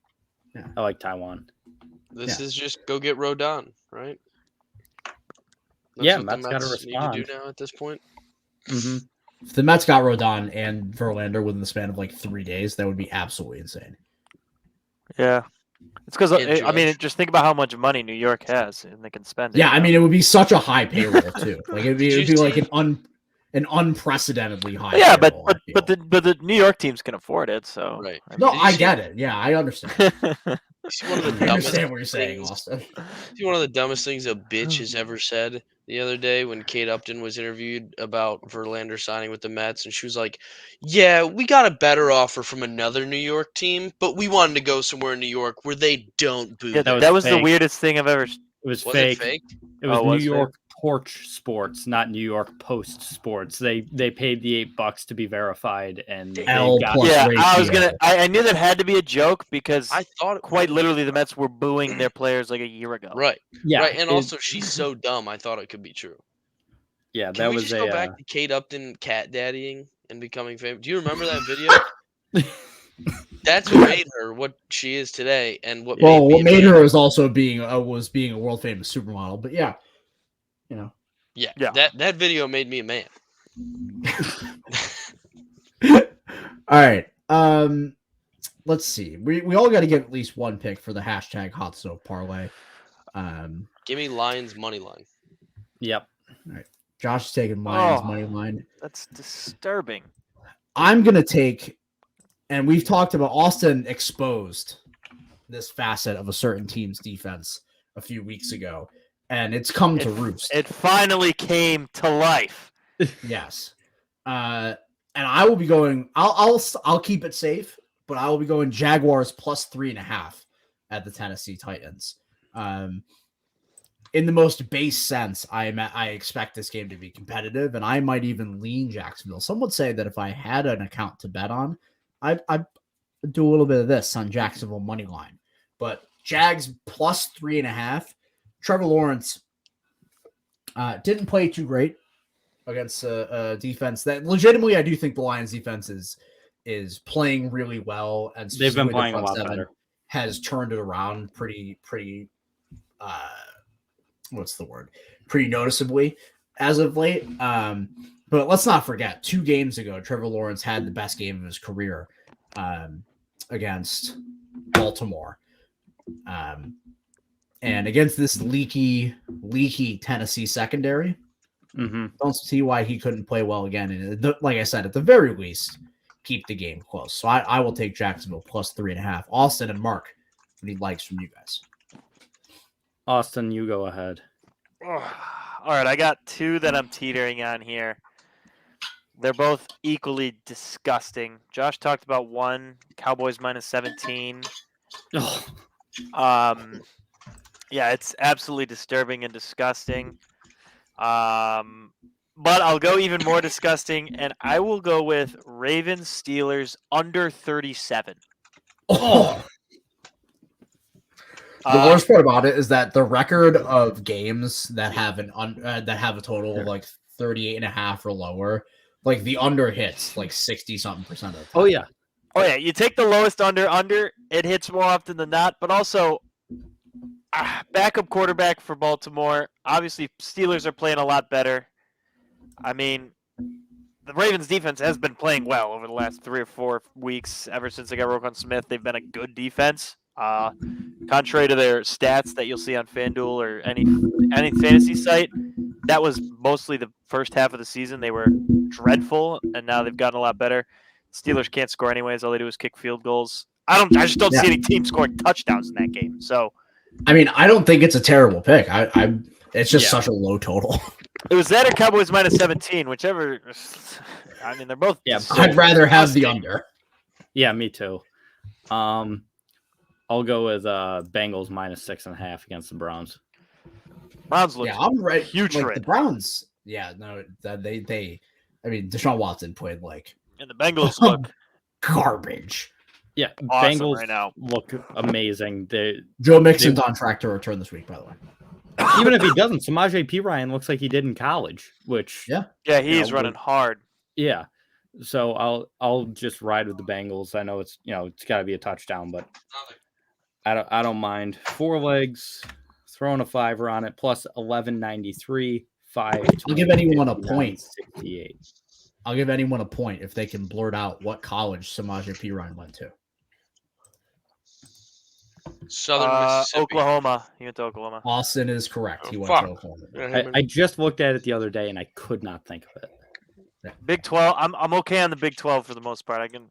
Yeah. I like Taiwan. This is just go get Rodon, right? That's got to respond. Need to do now at this point. If the Mets got Rodon and Verlander within the span of like 3 days, that would be absolutely insane. Yeah. It's because, I mean, just think about how much money New York has and they can spend it. Yeah, I mean, it would be such a high payroll, too. Like, it'd be like an unprecedentedly high. Yeah, but the New York teams can afford it, so right. I get it. Yeah, I understand. See one of the I dumbest understand what you're saying, things, Austin. See one of the dumbest things a bitch has ever said the other day when Kate Upton was interviewed about Verlander signing with the Mets, and she was like, "Yeah, we got a better offer from another New York team, but we wanted to go somewhere in New York where they don't boo." Yeah, that was the weirdest thing I've ever. It was fake. It fake? Was New York Porch Sports, not New York Post Sports. They paid the $8 to be verified, and L plus yeah. ratio. I knew that had to be a joke because I thought quite literally the Mets were booing their players like a year ago. Right. Yeah. Right. And also, she's so dumb. I thought it could be true. Yeah, Can we just go back to Kate Upton cat daddying and becoming famous? Do you remember that video? That's what made her what she is today, and what made her was also being a world famous supermodel. But yeah, you know. Yeah. That video made me a man. All right. Let's see. We all got to get at least one pick for the hashtag hot stove parlay. Give me Lions money line. Yep. All right. Josh is taking Lions money line. That's disturbing. I'm gonna take, and we've talked about Austin exposed this facet of a certain team's defense a few weeks ago, and it's come to roost. It finally came to life. Yes. And I will be going. I'll keep it safe, but I will be going Jaguars plus 3.5 at the Tennessee Titans. In the most base sense, I expect this game to be competitive, and I might even lean Jacksonville. Some would say that if I had an account to bet on, I'd do a little bit of this on Jacksonville money line. But Jags plus 3.5. Trevor Lawrence didn't play too great against a defense that legitimately I do think the Lions defense is playing really well, and they've been playing a lot better. Has turned it around pretty what's the word? Pretty noticeably as of late. But let's not forget, 2 games ago, Trevor Lawrence had the best game of his career against Baltimore. And against this leaky Tennessee secondary, don't see why he couldn't play well again. And like I said, at the very least, keep the game close. So I will take Jacksonville plus 3.5. Austin and Mark, what he likes from you guys. Austin, you go ahead. All right, I got 2 that I'm teetering on here. They're both equally disgusting. Josh talked about one, Cowboys minus 17. Yeah, it's absolutely disturbing and disgusting. But I'll go even more disgusting, and I will go with Ravens Steelers under 37. Oh. The worst part about it is that the record of games that have a total of like 38.5 or lower, like the under hits like 60-something% of the time. Oh yeah. You take the lowest under, it hits more often than not. But also, backup quarterback for Baltimore. Obviously, Steelers are playing a lot better. I mean, the Ravens defense has been playing well over the last 3 or 4 weeks. Ever since they got Roquan Smith, they've been a good defense. Contrary to their stats that you'll see on FanDuel or any fantasy site, that was mostly the first half of the season. They were dreadful, and now they've gotten a lot better. Steelers can't score anyways. All they do is kick field goals. I just don't see any team scoring touchdowns in that game. So, I mean, I don't think it's a terrible pick. It's just such a low total. It was that or Cowboys minus 17, whichever. I mean, they're both. Yeah, I'd rather have the under. Yeah, me too. I'll go with Bengals minus 6.5 against the Browns. Browns look I'm right. Huge like the Browns. Yeah, no, they. I mean, Deshaun Watson played like. And the Bengals look garbage. Yeah, awesome Bengals right now look amazing. Joe Mixon's on track to return this week, by the way. Even if he doesn't, Samaje Perine looks like he did in college, which he's running hard. Yeah, so I'll just ride with the Bengals. I know it's got to be a touchdown, but I don't mind. 4 legs, throwing a 5er on it, plus 1193, 5. I'll give anyone a point. 68. I'll give anyone a point if they can blurt out what college Samaje Perine went to. Southern Mississippi. Oklahoma. He went to Oklahoma. Austin is correct. He went to Oklahoma. I just looked at it the other day and I could not think of it. Yeah. Big 12. I'm okay on the Big 12 for the most part. I can.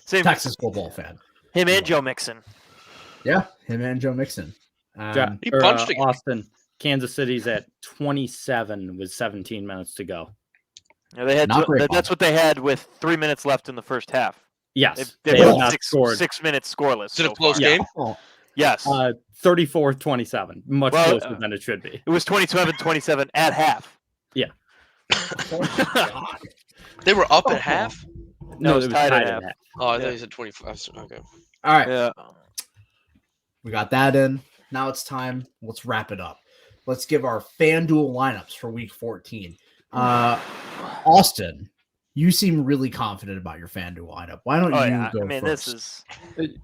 Same Texas football fan. Him and Joe Mixon. Yeah, him and Joe Mixon. He punched again. Austin, Kansas City's at 27 with 17 minutes to go. Yeah, they had that's what they had with 3 minutes left in the first half. Yes, they have not scored. 6 minutes scoreless. Is it a close game? Yes. 34-27. Much closer than it should be. It was 27-27 at half. Yeah. They were up at half? No, it was tied at half. Oh, I thought you said 25. Okay. All right. Yeah. We got that in. Now it's time. Let's wrap it up. Let's give our FanDuel lineups for week 14. Austin, you seem really confident about your FanDuel lineup. Why don't you go first? This is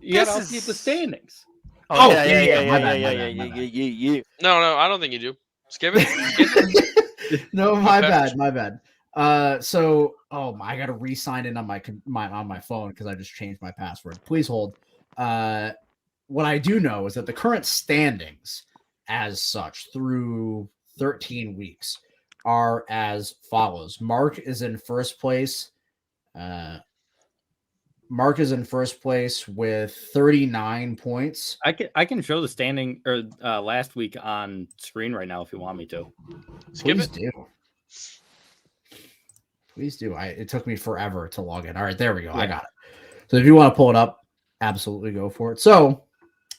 you gotta update the standings. Oh, yeah. No, I don't think you do. Skip it. No, my bad. I gotta re-sign in on my phone because I just changed my password. Please hold. What I do know is that the current standings, as such, through 13 weeks, are as follows. Mark is in first place. With 39 points. I can show the standing or last week on screen right now if you want me to. Please do. It took me forever to log in. All right, there we go. Yeah. I got it. So if you want to pull it up, absolutely go for it. So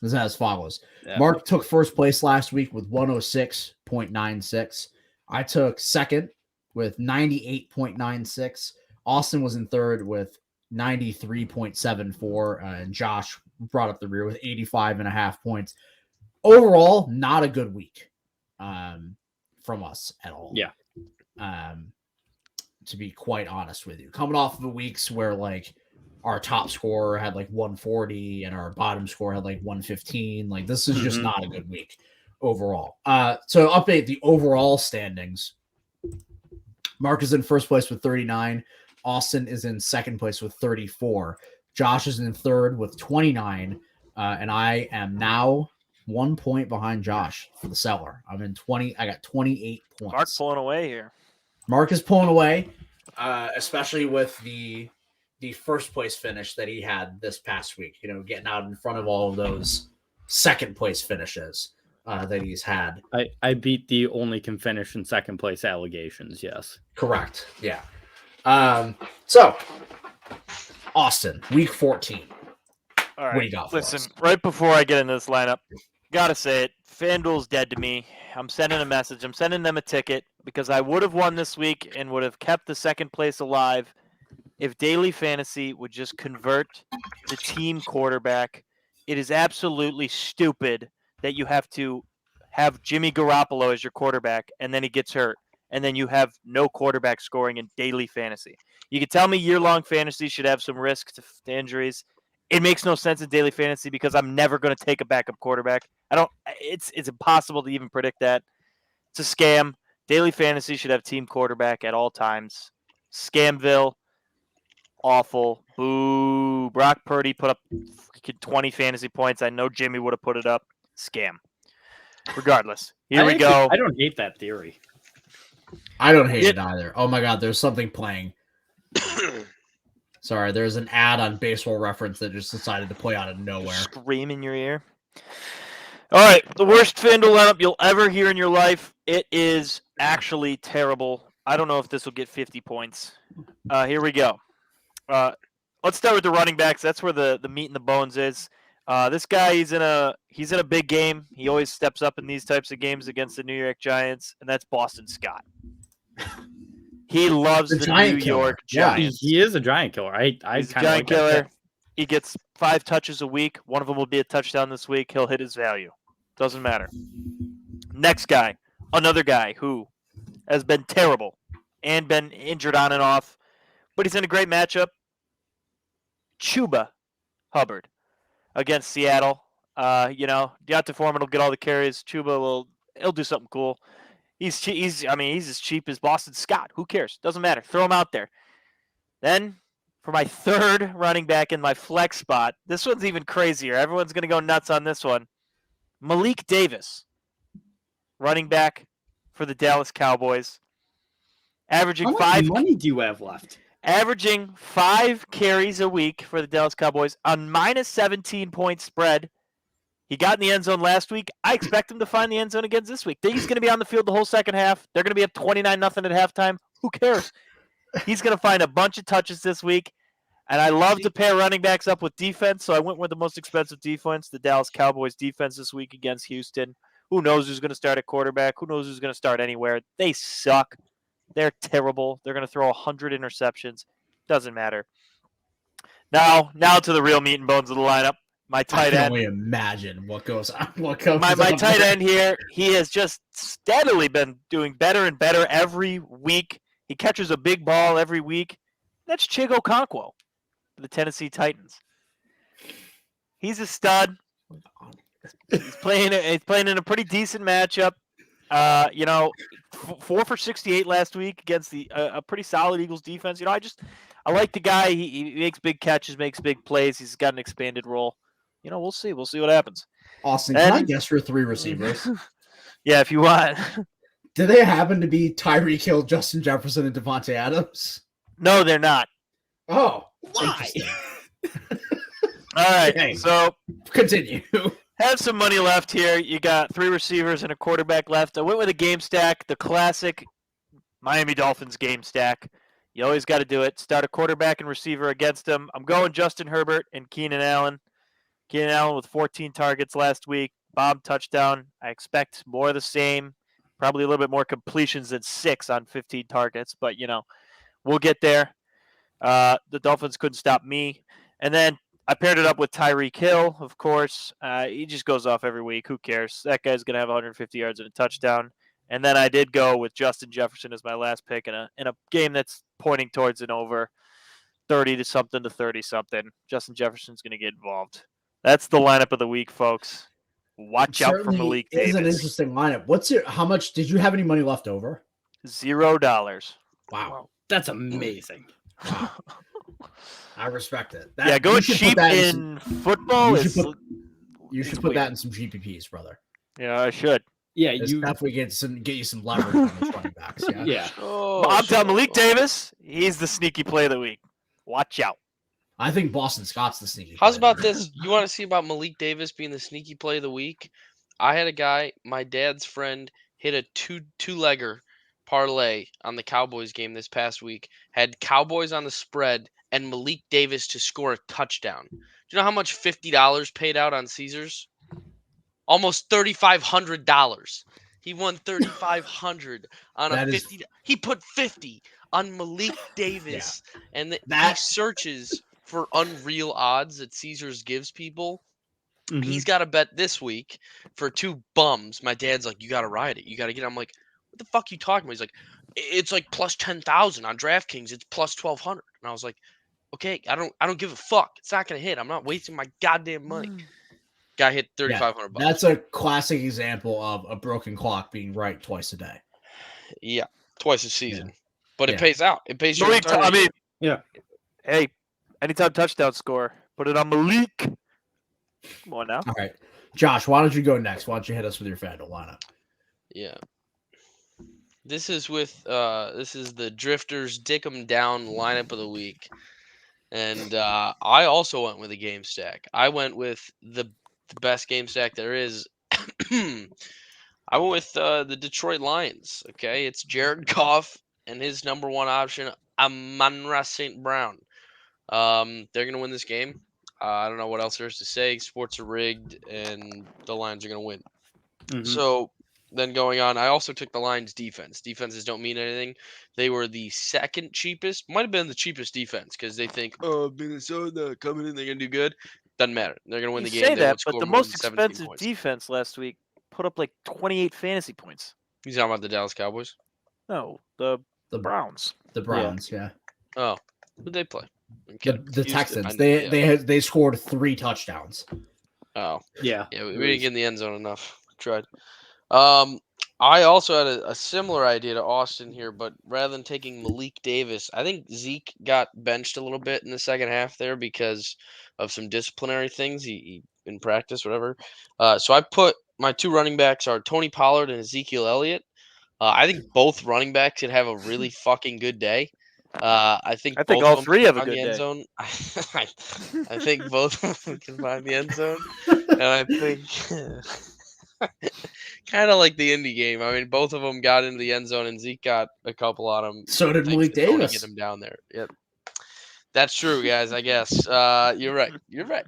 this is as follows. Yeah. Mark took first place last week with 106.96. I took second with 98.96. Austin was in third with 93.74. And Josh brought up the rear with 85.5 points. Overall, not a good week from us at all. Yeah. To be quite honest with you, coming off of the weeks where like our top scorer had like 140 and our bottom score had like 115, like this is just not a good week overall. So update the overall standings. Mark is in first place with 39. Austin is in second place with 34. Josh is in third with 29. And I am now 1 point behind Josh for the seller. I'm in 20. I got 28 points. Mark pulling away here. Mark is pulling away, especially with the first place finish that he had this past week. You know, getting out in front of all of those second place finishes that he's had. I beat the only can finish in second place allegations. Yes, correct. Yeah. So Austin, week 14. All right. What do you got? Listen, right before I get into this lineup, gotta say it. FanDuel's dead to me. I'm sending a message. I'm sending them a ticket because I would have won this week and would have kept the second place alive if Daily Fantasy would just convert the team quarterback. It is absolutely stupid that you have to have Jimmy Garoppolo as your quarterback and then he gets hurt and then you have no quarterback scoring in Daily Fantasy. You can tell me year-long fantasy should have some risk to injuries. It makes no sense in Daily Fantasy because I'm never going to take a backup quarterback. It's impossible to even predict that. It's a scam. Daily Fantasy should have team quarterback at all times. Scamville. Awful. Boo. Brock Purdy put up 20 fantasy points. I know Jimmy would have put it up. Scam. Regardless. Here we go. I don't hate that theory. I don't hate it either. Oh my God, there's something playing. Sorry, there's an ad on Baseball Reference that just decided to play out of nowhere. Scream in your ear. All right, the worst FanDuel lineup you'll ever hear in your life. It is actually terrible. I don't know if this will get 50 points. Here we go. Let's start with the running backs. That's where the meat and the bones is. This guy, he's in a big game. He always steps up in these types of games against the New York Giants, and that's Boston Scott. He loves the New York Giants. Yeah, he is a giant killer. He's a giant killer. He gets 5 touches a week. One of them will be a touchdown this week. He'll hit his value. Doesn't matter. Next guy, another guy who has been terrible and been injured on and off, but he's in a great matchup. Chuba Hubbard against Seattle. Deontay Foreman will get all the carries. Chuba he'll do something cool. He's as cheap as Boston Scott. Who cares? Doesn't matter. Throw him out there. Then for my third running back in my flex spot, this one's even crazier. Everyone's going to go nuts on this one. Malik Davis, running back for the Dallas Cowboys. Averaging How much money do you have left? Averaging 5 carries a week for the Dallas Cowboys on -17 point spread. He got in the end zone last week. I expect him to find the end zone again this week. Think he's going to be on the field the whole second half. They're going to be up 29-0 at halftime. Who cares? He's going to find a bunch of touches this week. And I love to pair running backs up with defense, so I went with the most expensive defense, the Dallas Cowboys defense this week against Houston. Who knows who's going to start at quarterback? Who knows who's going to start anywhere? They suck. They're terrible. They're going to throw 100 interceptions. Doesn't matter. Now to the real meat and bones of the lineup. My tight end. I can only imagine what goes on. My tight end here, he has just steadily been doing better and better every week. He catches a big ball every week. That's Chigo Okonkwo, the Tennessee Titans. He's a stud. He's playing in a pretty decent matchup. 4 for 68 last week against a pretty solid Eagles defense. I like the guy. He makes big catches, makes big plays. He's got an expanded role. We'll see. We'll see what happens. Austin, can I guess your 3 receivers? Yeah, if you want. Do they happen to be Tyreek Hill, Justin Jefferson, and Devontae Adams? No, they're not. Oh, why? All right, okay. So continue. Have some money left here. You got 3 receivers and a quarterback left. I went with a game stack, the classic Miami Dolphins game stack. You always got to do it. Start a quarterback and receiver against them. I'm going Justin Herbert and Keenan Allen. Keenan Allen with 14 targets last week. Bomb touchdown. I expect more of the same. Probably a little bit more completions than 6 on 15 targets. But, we'll get there. The Dolphins couldn't stop me. And then I paired it up with Tyreek Hill, of course. He just goes off every week. Who cares? That guy's going to have 150 yards and a touchdown. And then I did go with Justin Jefferson as my last pick in a game that's pointing towards an over 30-something to 30-something. Justin Jefferson's going to get involved. That's the lineup of the week, folks. Watch out for Malik Davis. It's an interesting lineup. How much did you have any money left over? $0. Wow. That's amazing. Wow. I respect it. Going cheap in football you should put that in some GPPs, brother. Yeah, I should. Yeah, you definitely get you some leverage on those running backs. Yeah. Yeah. I'm telling Malik Davis, he's the sneaky play of the week. Watch out. I think Boston Scott's the sneaky. How's about this? You want to see about Malik Davis being the sneaky play of the week? I had a guy, my dad's friend, hit a two-legger parlay on the Cowboys game this past week. Had Cowboys on the spread and Malik Davis to score a touchdown. Do you know how much $50 paid out on Caesars? Almost $3,500. He won $3,500 on a 50. He put 50 on Malik Davis, and he searches for unreal odds that Caesars gives people. Mm-hmm. He's got a bet this week for 2 bums. My dad's like, "You got to ride it. You got to get it." I'm like, "What the fuck are you talking about?" He's like, "It's like plus 10,000 on DraftKings. It's plus 1,200." And I was like, "Okay, I don't give a fuck. It's not gonna hit. I'm not wasting my goddamn money." Guy hit $3,500. That's a classic example of a broken clock being right twice a day. Yeah, twice a season, but it pays out. It pays you. Hey, anytime touchdown score, put it on Malik. Come on now. All right, Josh, why don't you go next? Why don't you hit us with your FanDuel lineup? Yeah, this is the Drifters Dick 'em Down lineup of the week, and I also went with a game stack. I went with the best game stack there is. I went with the Detroit Lions. Okay, it's Jared Goff and his number 1 option, Amon-Ra St. Brown. They're gonna win this game. I don't know what else there is to say. Sports are rigged, and the Lions are gonna win. Mm-hmm. So then going on, I also took the Lions defense. Defenses don't mean anything. They were the second cheapest. Might have been the cheapest defense because they think, oh, Minnesota coming in, they're gonna do good. Doesn't matter. They're gonna win the game. Say that, but the most expensive defense last week put up like 28 fantasy points. You talking about the Dallas Cowboys? No, the Browns. The Browns, yeah. Oh, who'd they play? The Texans. They scored 3 touchdowns. Oh, yeah. Yeah, we didn't get in the end zone enough. Tried. I also had a similar idea to Austin here, but rather than taking Malik Davis, I think Zeke got benched a little bit in the second half there because of some disciplinary things. He in practice, whatever. So I put my 2 running backs are Tony Pollard and Ezekiel Elliott. I think both running backs could have a really fucking good day. I think both all of them three can have a find good the end day. zone. I think both of them can find the end zone, and I think kind of like the Indy game. I mean, both of them got into the end zone, and Zeke got a couple on him. So did Malik Davis. Get him down there. Yep, that's true, guys. I guess you're right. You're right.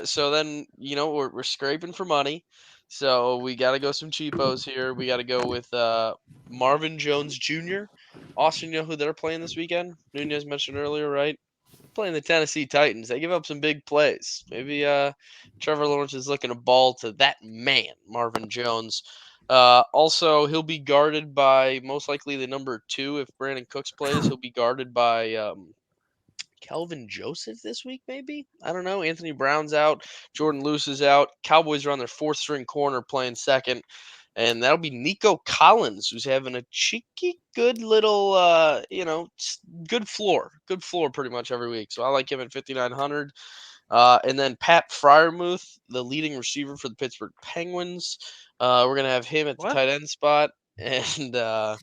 So then we're scraping for money. So we got to go some cheapos here. We got to go with Marvin Jones Jr. Austin, you know who they're playing this weekend? Nunez mentioned earlier, right? Playing the Tennessee Titans. They give up some big plays. Maybe Trevor Lawrence is looking a ball to that man, Marvin Jones. Also, he'll be guarded by most likely the number 2 if Brandon Cooks plays. He'll be guarded by Kelvin Joseph this week, maybe? I don't know. Anthony Brown's out. Jordan Lewis is out. Cowboys are on their 4th-string corner playing second. And that'll be Nico Collins, who's having a cheeky, good little, good floor. Good floor pretty much every week. So I like him at 5,900. And then Pat Freiermuth, the leading receiver for the Pittsburgh Penguins. We're going to have him at the tight end spot. And the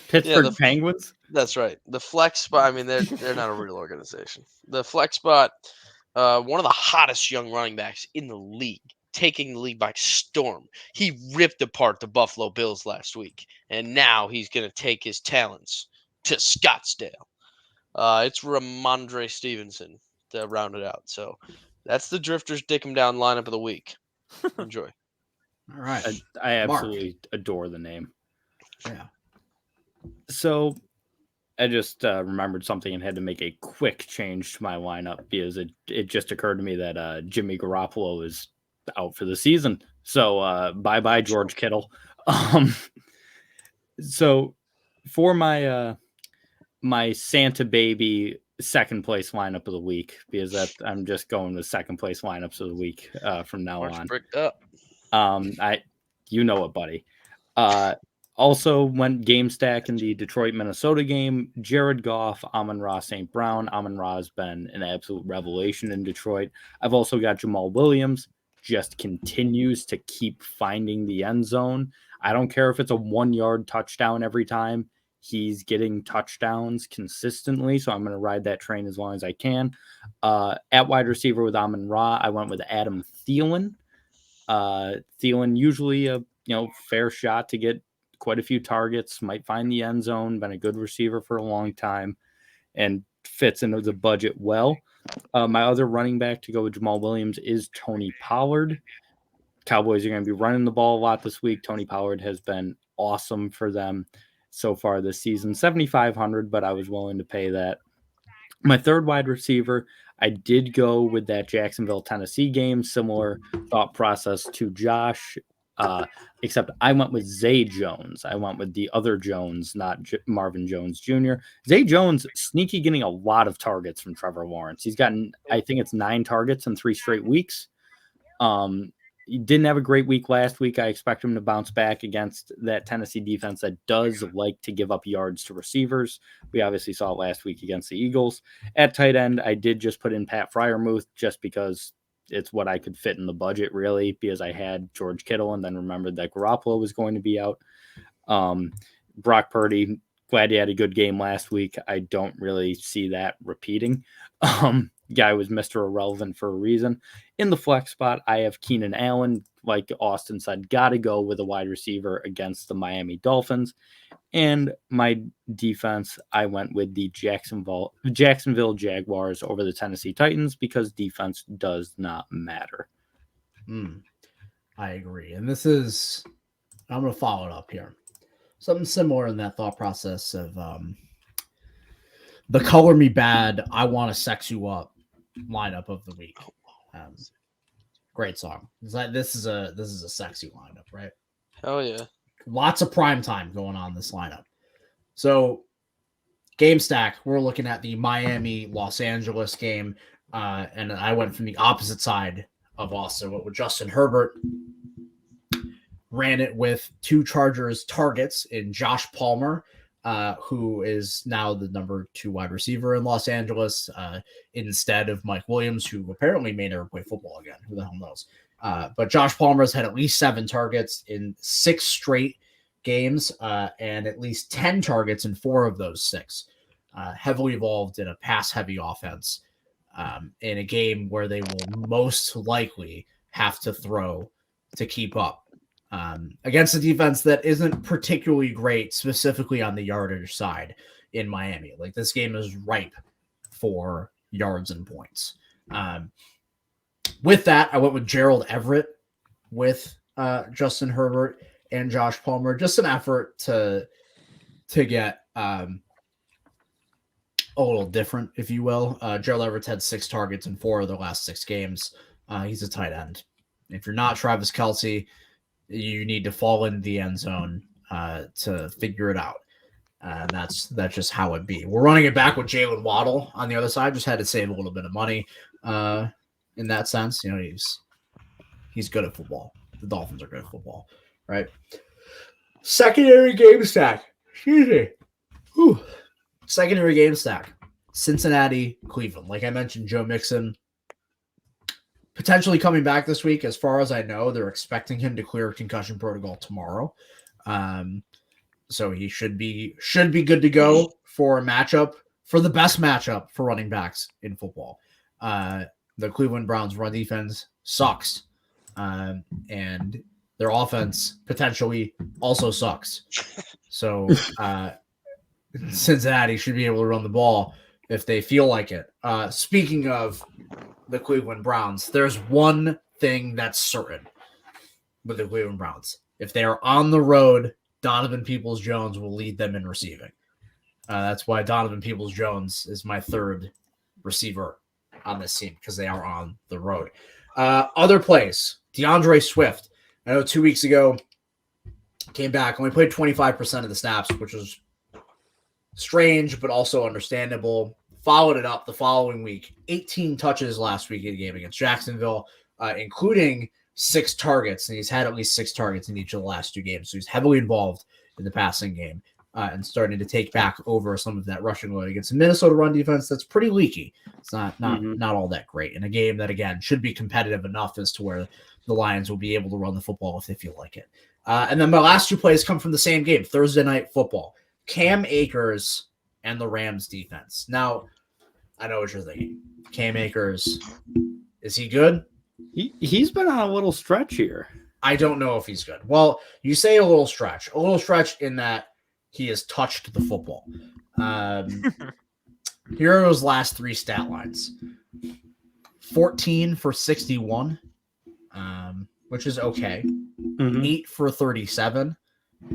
Pittsburgh Penguins? That's right. The flex spot, I mean, they're not a real organization. The flex spot, one of the hottest young running backs in the league, taking the league by storm. He ripped apart the Buffalo Bills last week, and now he's going to take his talents to Scottsdale. It's Ramondre Stevenson to round it out. So that's the Drifters Dick 'em Down lineup of the week. Enjoy. All right. I absolutely adore the name. Yeah. So I just remembered something and had to make a quick change to my lineup because it just occurred to me that Jimmy Garoppolo is out for the season. So bye-bye, George Kittle. So for my my Santa Baby second place lineup of the week, because I'm just going with second place lineups of the week from now on. Bricked up. You know it, buddy. Also went game stack in the Detroit-Minnesota game. Jared Goff, Amon-Ra St. Brown. Amon-Ra has been an absolute revelation in Detroit. I've also got Jamal Williams, just continues to keep finding the end zone. I don't care if it's a 1-yard touchdown every time. He's getting touchdowns consistently, so I'm going to ride that train as long as I can. At wide receiver with Amon-Ra, I went with Adam Thielen. Thielen usually a fair shot to get quite a few targets, might find the end zone, been a good receiver for a long time, and fits into the budget well. My other running back to go with Jamal Williams is Tony Pollard. Cowboys are going to be running the ball a lot this week. Tony Pollard has been awesome for them so far this season. 7,500, but I was willing to pay that. My third wide receiver, I did go with that Jacksonville, Tennessee game. Similar thought process to Josh, except I went with Zay Jones. I went with the other Jones, not Marvin Jones Jr. Zay Jones, sneaky getting a lot of targets from Trevor Lawrence. He's gotten, I think it's 9 targets in 3 straight weeks. He didn't have a great week last week. I expect him to bounce back against that Tennessee defense that does like to give up yards to receivers. We obviously saw it last week against the Eagles. At tight end, I did just put in Pat Freiermuth just because it's what I could fit in the budget, really, because I had George Kittle and then remembered that Garoppolo was going to be out. Brock Purdy, glad he had a good game last week. I don't really see that repeating. Guy was Mr. Irrelevant for a reason. In the flex spot, I have Keenan Allen. Like Austin said, got to go with a wide receiver against the Miami Dolphins. And my defense, I went with the Jacksonville Jaguars over the Tennessee Titans because defense does not matter. I agree. And this is, I'm going to follow it up here. Something similar in that thought process of the color me bad, I want to sex you up lineup of the week. Great song. This is a sexy lineup, right? Oh yeah. Lots of prime time going on in this lineup. So game stack, we're looking at the Miami Los Angeles game. And I went from the opposite side of Austin, with Justin Herbert. Ran it with 2 Chargers targets in Josh Palmer, who is now the number 2 wide receiver in Los Angeles, instead of Mike Williams, who apparently may never play football again. Who the hell knows? But Josh Palmer's had at least 7 targets in 6 straight games and at least 10 targets in 4 of those 6. Heavily involved in a pass-heavy offense in a game where they will most likely have to throw to keep up against a defense that isn't particularly great, specifically on the yardage side in Miami. Like, this game is ripe for yards and points. With that, I went with Gerald Everett with Justin Herbert and Josh Palmer. Just an effort to get a little different, if you will. Gerald Everett's had 6 targets in 4 of the last 6 games. He's a tight end. If you're not Travis Kelce, you need to fall into the end zone to figure it out. That's just how it be. We're running it back with Jalen Waddle on the other side. Just had to save a little bit of money in that sense. You know, he's good at football. The Dolphins are good at football, right? Secondary game stack. Excuse me. Whew. Secondary game stack. Cincinnati, Cleveland. Like I mentioned, Joe Mixon potentially coming back this week. As far as I know, they're expecting him to clear concussion protocol tomorrow. So he should be good to go for a matchup, for the best matchup for running backs in football. The Cleveland Browns run defense sucks. And their offense potentially also sucks. So Cincinnati should be able to run the ball if they feel like it. Speaking of the Cleveland Browns, there's one thing that's certain with the Cleveland Browns. If they are on the road, Donovan Peoples-Jones will lead them in receiving. That's why Donovan Peoples-Jones is my 3rd receiver on this team, because they are on the road. Other plays, DeAndre Swift. I know 2 weeks ago, came back, only played 25% of the snaps, which was strange, but also understandable. Followed it up the following week, 18 touches last week in the game against Jacksonville, including 6 targets, and he's had at least 6 targets in each of the last 2 games. So he's heavily involved in the passing game and starting to take back over some of that rushing load against a Minnesota run defense that's pretty leaky. It's not all that great in a game that, again, should be competitive enough as to where the Lions will be able to run the football if they feel like it. And then my last 2 plays come from the same game, Thursday Night Football. Cam Akers and the Rams defense. Now, I know what you're thinking. Cam Akers, is he good? He's been on a little stretch here. I don't know if he's good. Well, you say a little stretch in that he has touched the football. Here are those last 3 stat lines. 14 for 61, which is okay. 8 for 37.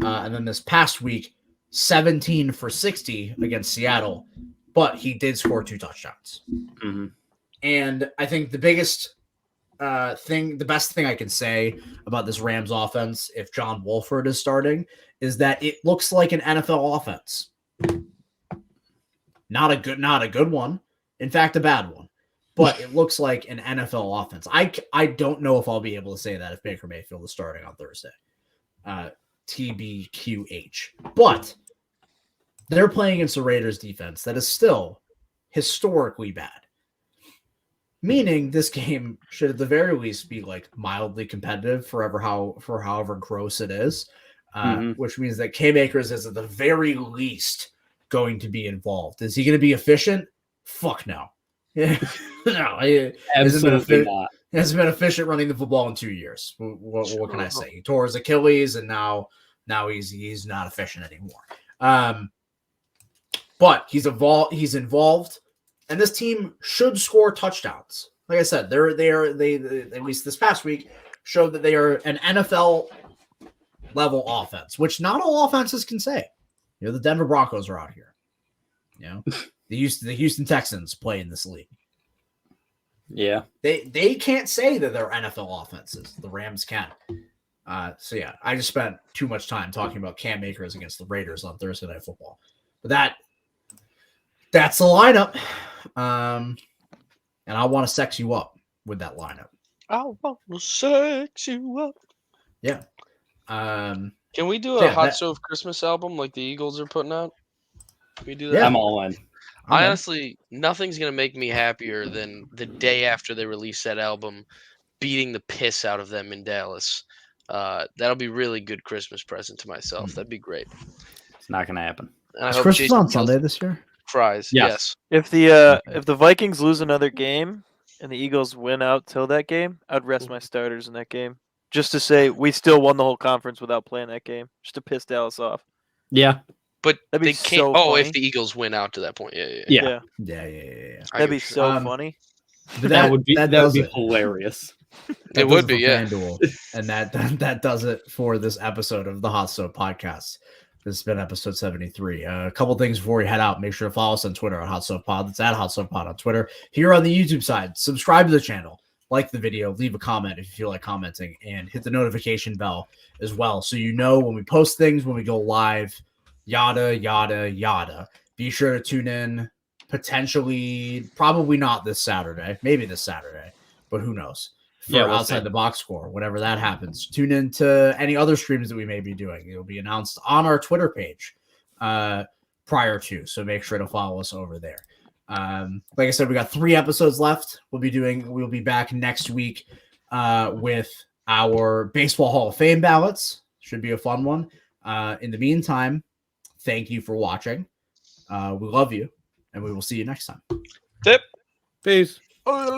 And then this past week, 17 for 60 against Seattle, but he did score 2 touchdowns. And I think the best thing I can say about this Rams offense, if John Wolford is starting, is that it looks like an NFL offense. Not a good one. In fact, a bad one. But it looks like an NFL offense. I don't know if I'll be able to say that if Baker Mayfield is starting on Thursday. TBQH. But they're playing against the Raiders defense that is still historically bad. Meaning this game should at the very least be like mildly competitive for however gross it is. Which means that Cam Akers is at the very least going to be involved. Is he going to be efficient? Fuck no. No, absolutely not. He hasn't been efficient running the football in 2 years. What can I say? He tore his Achilles, and now he's not efficient anymore. But he's involved, and this team should score touchdowns. Like I said, they at least this past week showed that they are an NFL level offense, which not all offenses can say. You know, the Denver Broncos are out here. You know, the Houston Texans play in this league. Yeah. They can't say that they're NFL offenses. The Rams can. So yeah, I just spent too much time talking about Cam Akers against the Raiders on Thursday Night Football. But that's the lineup. And I want to sex you up with that lineup. I want to sex you up. Yeah. Can we do a Hot Stove Christmas album like the Eagles are putting out? Can we do that? Yeah. I'm all in. Honestly, nothing's going to make me happier than the day after they release that album, beating the piss out of them in Dallas. That'll be really good Christmas present to myself. That'd be great. It's not gonna happen. Is Christmas on Sunday this year? Cries. Yes. If the Vikings lose another game and the Eagles win out till that game, I'd rest my starters in that game. Just to say we still won the whole conference without playing that game. Just to piss Dallas off. Yeah. But that'd be they can't. So funny. If the Eagles win out to that point, yeah. That'd be so funny. But that would be hilarious. It would be, FanDuel. And that does it for this episode of the Hot Stove Podcast. This has been episode 73. A couple things before we head out. Make sure to follow us on Twitter on Hot Stove Pod. That's at Hot Stove Pod on Twitter. Here on the YouTube side, subscribe to the channel, like the video, leave a comment if you feel like commenting, and hit the notification bell as well, so you know when we post things, when we go live. Yada, yada, yada. Be sure to tune in potentially, probably not this Saturday, maybe this Saturday, but who knows, for Outside the Box Score, whenever that happens. Tune in to any other streams that we may be doing. It'll be announced on our Twitter page prior to, so make sure to follow us over there. Like I said, we got 3 episodes left. We'll be back next week with our Baseball Hall of Fame ballots. Should be a fun one. In the meantime, thank you for watching. We love you, and we will see you next time. Tip. Peace.